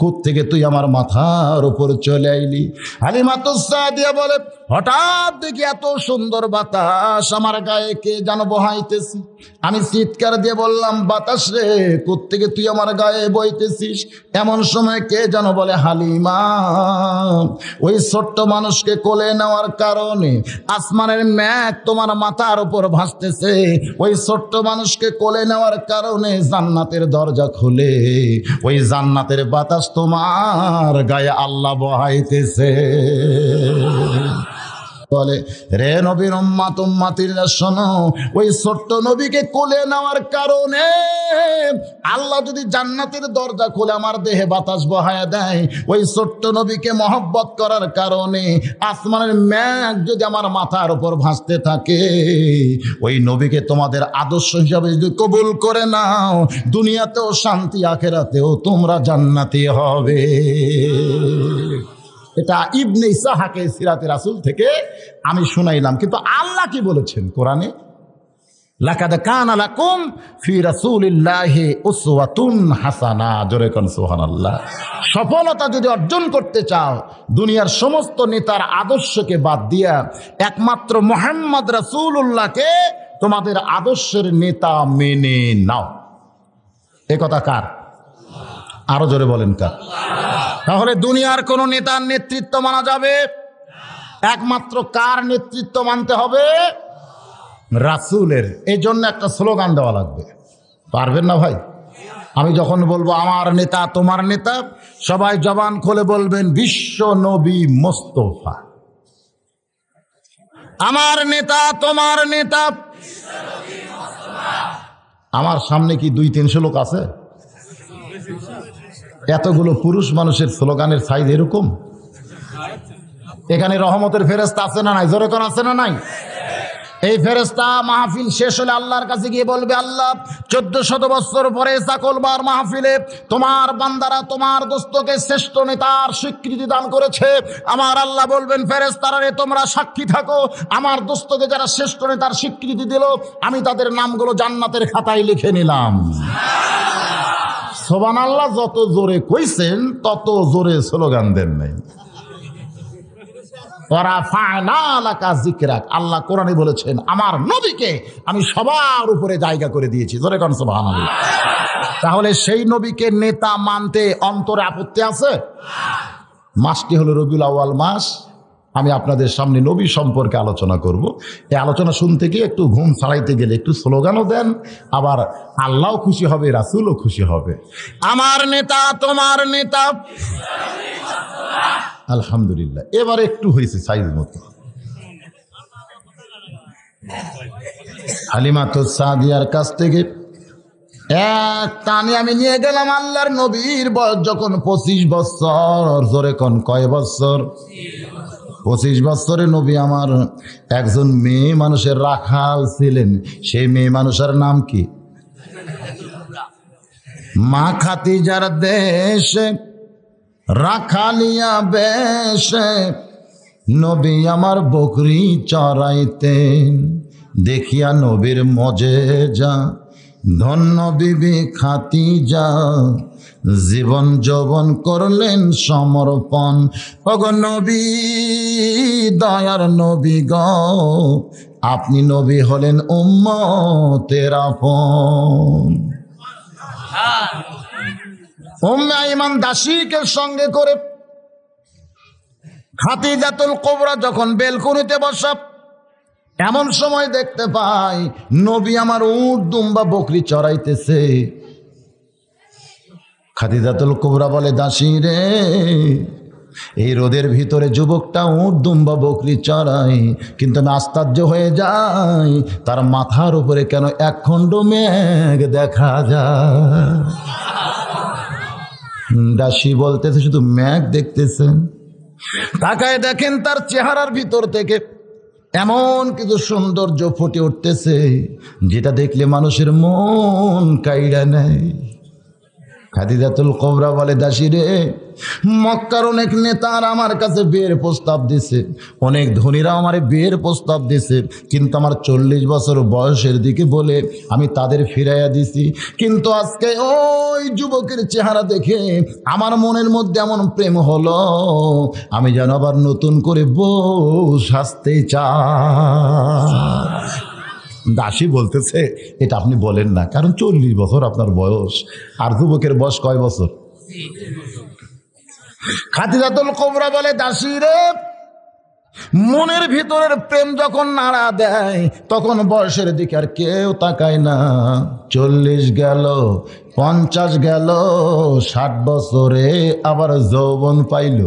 কোত্থেকে তুই আমার মাথার উপর চলে আইলি? হালিমাতুস সাদিয়া বলে, হঠাৎ দেখি এত সুন্দর বাতাস আমার গায়ে কে যেন বহাইতেছি। আমি চিৎকার দিয়ে বললাম, বাতাস রে কোত্থেকে তুই আমার গায়ে বইতেছিস? এমন সময় কে যেন বলে, হালিমা ওই ছোট্ট মানুষকে কোলে নেওয়ার কারণে আসমানের মেঘ তোমার মাথার উপর ভাসতেছে, ওই ছোট্ট মানুষকে কোলে নেওয়ার কারণে জান্নাতের দরজা খুলে ওই জান্নাতের বাতাস তোমার গায়ে আল্লাহ বহাইতেছে। বলে, রে নবীর উম্মাত উম্মাতিরা শোনো, ওই ছোট্ট নবীকে কোলে নেওয়ার কারণে আল্লাহ যদি জান্নাতের দরজা খুলে আমার দেহে বাতাস বহায়া দেয়, ওই ছোট্ট নবীকে মহব্বত করার কারণে আসমানের মেঘ যদি আমার মাথার উপর ভাসতে থাকে, ওই নবীকে তোমাদের আদর্শ হিসাবে যদি কবুল করে নাও, দুনিয়াতেও শান্তি, আখেরাতেও তোমরা জান্নাতি হবে। এটা ইবনে ইসহাকে সিরাতে রাসূল থেকে আমি শুনাইলাম। কিন্তু আল্লাহ কি বলেছেন কোরআনে? লাকাদ কানা লাকুম ফি রাসূলিল্লাহি উসওয়াতুন হাসানা। জোরে কোন সুবহানাল্লাহ। সফলতা যদি অর্জন করতে চাও, দুনিয়ার সমস্ত নেতার আদর্শকে বাদ দিয়া একমাত্র মুহাম্মদ রাসূলুল্লাহকে তোমাদের আদর্শের নেতা মেনে নাও। এ কথা কার? আরো জোরে বলেন কার? তাহলে দুনিয়ার কোন নেতার নেতৃত্ব মানা যাবে? একমাত্র কার নেতৃত্ব মানতে হবে? রাসূলের। এই জন্য একটা স্লোগান দেওয়া লাগবে। পারবেন না ভাই? আমি যখন বলবো আমার নেতা তোমার নেতা, সবাই জবান খুলে বলবেন বিশ্ব নবী মোস্তফা। আমার নেতা তোমার নেতা। আমার সামনে কি 200-300 লোক আছে? এতগুলো পুরুষ মানুষের স্লোগানের সাইজ এরকম? এখানে রহমতের ফেরেশতা আছে না নাই? জোরে কোন আছে না নাই? এই ফেরেশতা মাহফিল শেষ হলে আল্লাহর কাছে গিয়ে বলবে, আল্লাহ 1400 বছর পরে চাকলবার মাহফিলে তোমার বান্দারা তোমার দোস্তকে শ্রেষ্ঠ নেতার স্বীকৃতি দান করেছে। আমার আল্লাহ বলবেন, ফেরেশতারা রে তোমরা সাক্ষী থাকো, আমার দোস্তকে যারা শ্রেষ্ঠ নেতার স্বীকৃতি দিল আমি তাদের নামগুলো জান্নাতের খাতায় লিখে নিলাম। সুবহানাল্লাহ। যত জোরে কইছেন তত জোরে স্লোগান দেন নাই। আল্লাহ কোরআনে বলেছেন আমার নবীকে আমি সবার উপরে জায়গা করে দিয়েছি। জোরে কোন সুবহানাল্লাহ। তাহলে সেই নবীকে নেতা মানতে অন্তরে আপত্তি আছে? মাসটি হলো রবিউল আউয়াল মাস। আমি আপনাদের সামনে নবী সম্পর্কে আলোচনা করব। এই আলোচনা শুনতে গিয়ে একটু ঘুম ছাড়াইতে গেলে একটু স্লোগানও দেন, আবার আল্লাহও খুশি হবে, রাসূলও খুশি হবে। আমার নেতা তোমার নেতা। আলহামদুলিল্লাহ, এবার একটু হয়েছে সাইজ মতো। হালিমাতুস সাদিয়ার কাছ থেকে এক টানে আমি নিয়ে গেলাম আল্লাহর নবীর বয়স যখন 25 বছর। জোরে কোন কয় বছর? 25 বছরে নবী আমার একজন মেয়ে মানুষের রাখাল ছিলেন। সেই মেয়ে মানুষের নাম কি? মা খাদিজার দেশে রাখালিয়া বেশে নবী আমার বকরি চড়াইতেন। দেখিয়া নবীর মজেজা ধন্য বিবি খাদিজা জীবন যৌবন করলেন সমর্পণ। ওগো নবী দয়ার নবী গো, আপনি নবী হলেন উম্মতের আপন। উম্মে আইমান দাসীকে সঙ্গে করে খাদিজাতুল কুবরা যখন বেলকুনিতে বসা, এমন সময় দেখতে পাই নবী আমার উট দুম্বা বকরি চড়াইতেছে। খাদিজাতুল কুবরা বলে, দাসী রে, এই রোদের ভিতরে যুবকটা উট দুম্বা বকরি চড়াই, কিন্তু আমি আশ্চর্য হয়ে যাই তার মাথার উপরে কেন একখণ্ড মেঘ দেখা যায়। দাসী বলতেছে, শুধু মেঘ দেখতেছেন? তাকায় দেখেন তার চেহারার ভিতর থেকে এমন কিছু সৌন্দর্য ফুটে উঠতেছে যেটা দেখলে মানুষের মন কাইড়া নেয়। খাদিজাতুল কুবরা বলে, দাসী রে, মক্কার অনেক নেতারা আমার কাছে বিয়ের প্রস্তাব দিছে, অনেক ধনীরা আমার বিয়ের প্রস্তাব দিছে, কিন্তু আমার 40 বছর বয়সের দিকে বলে আমি তাদের ফিরাইয়া দিছি। কিন্তু আজকে ওই যুবকের চেহারা দেখে আমার মনের মধ্যে এমন প্রেম হলো, আমি যেন আবার নতুন করে বউ সাজতে চাই। দাসী বলতেছে, এটা আপনি বলেন না, কারণ 40 বছর আপনার বয়স, আর যুবকের বয়স কয় বছর? খাদিজাতুল কুবরা বলে, দাসী রে, মনের ভিতরের প্রেম যখন নাড়া দেয় তখন বয়সের দিকে আর কেউ তাকায় না। 40 গেল, 50 গেল, 60 বছরে আবার যৌবন পাইল।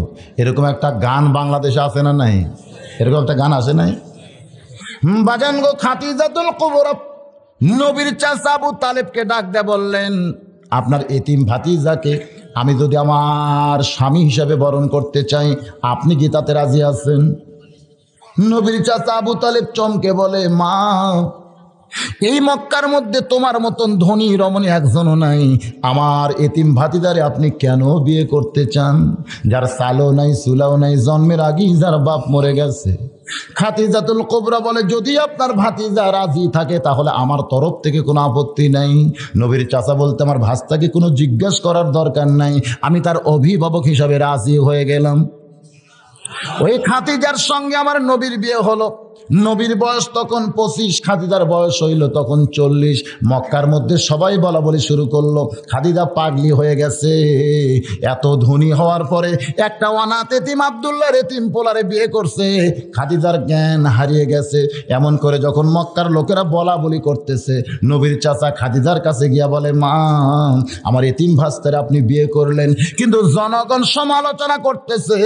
এরকম একটা গান বাংলাদেশে আছে না নাই? এরকম একটা গান আছে নাই? বাজান গো, খাদিজাতুল কুবরা নবীর চাচা আবু তালেবকে ডাক দিয়ে বললেন, আপনার এতিম ভাতিজাকে আমি যদি আমার স্বামী হিসাবে বরণ করতে চাই, আপনি কি তাতে রাজি আছেন? নবীর চাচা আবু তালেব চমকে বলে, মা, এই মক্কার মধ্যে তোমার মতন ধনী রমণী একজনও নাই, আমার এতিম ভাতিজারে আপনি কেন বিয়ে করতে চান, যার সালও নাই সুলাও নাই, জন্মের আগেই যার বাপ মরে গেছে? খাদিজাতুল কুবরা বলে, যদি আপনার ভাতিজা রাজি থাকে তাহলে আমার তরফ থেকে কোনো আপত্তি নাই। নবীর চাচা বলতে, আমার ভাস্তাকে কোনো জিজ্ঞাসা করার দরকার নাই, আমি তার অভিভাবক হিসাবে রাজি হয়ে গেলাম। ওই খাদিজার সঙ্গে আমার নবীর বিয়ে হলো। নবীর বয়স তখন 25, খাদিজার বয়স হইল তখন 40। মক্কার মধ্যে সবাই বলা বলি শুরু করলো খাদিজা পাগলি হয়ে গেছে। এত ধনী হওয়ার পরে একটা অনাথ এতিম আব্দুল্লাহর এতিম পোলারে বিয়ে করছে, খাদিজার জ্ঞান হারিয়ে গেছে। এমন করে যখন মক্কার লোকেরা বলা বলি করতেছে, নবীর চাচা খাদিজার কাছে গিয়া বলে, মা আমার এতিম ভাস্তারে আপনি বিয়ে করলেন, কিন্তু জনগণ সমালোচনা করতেছে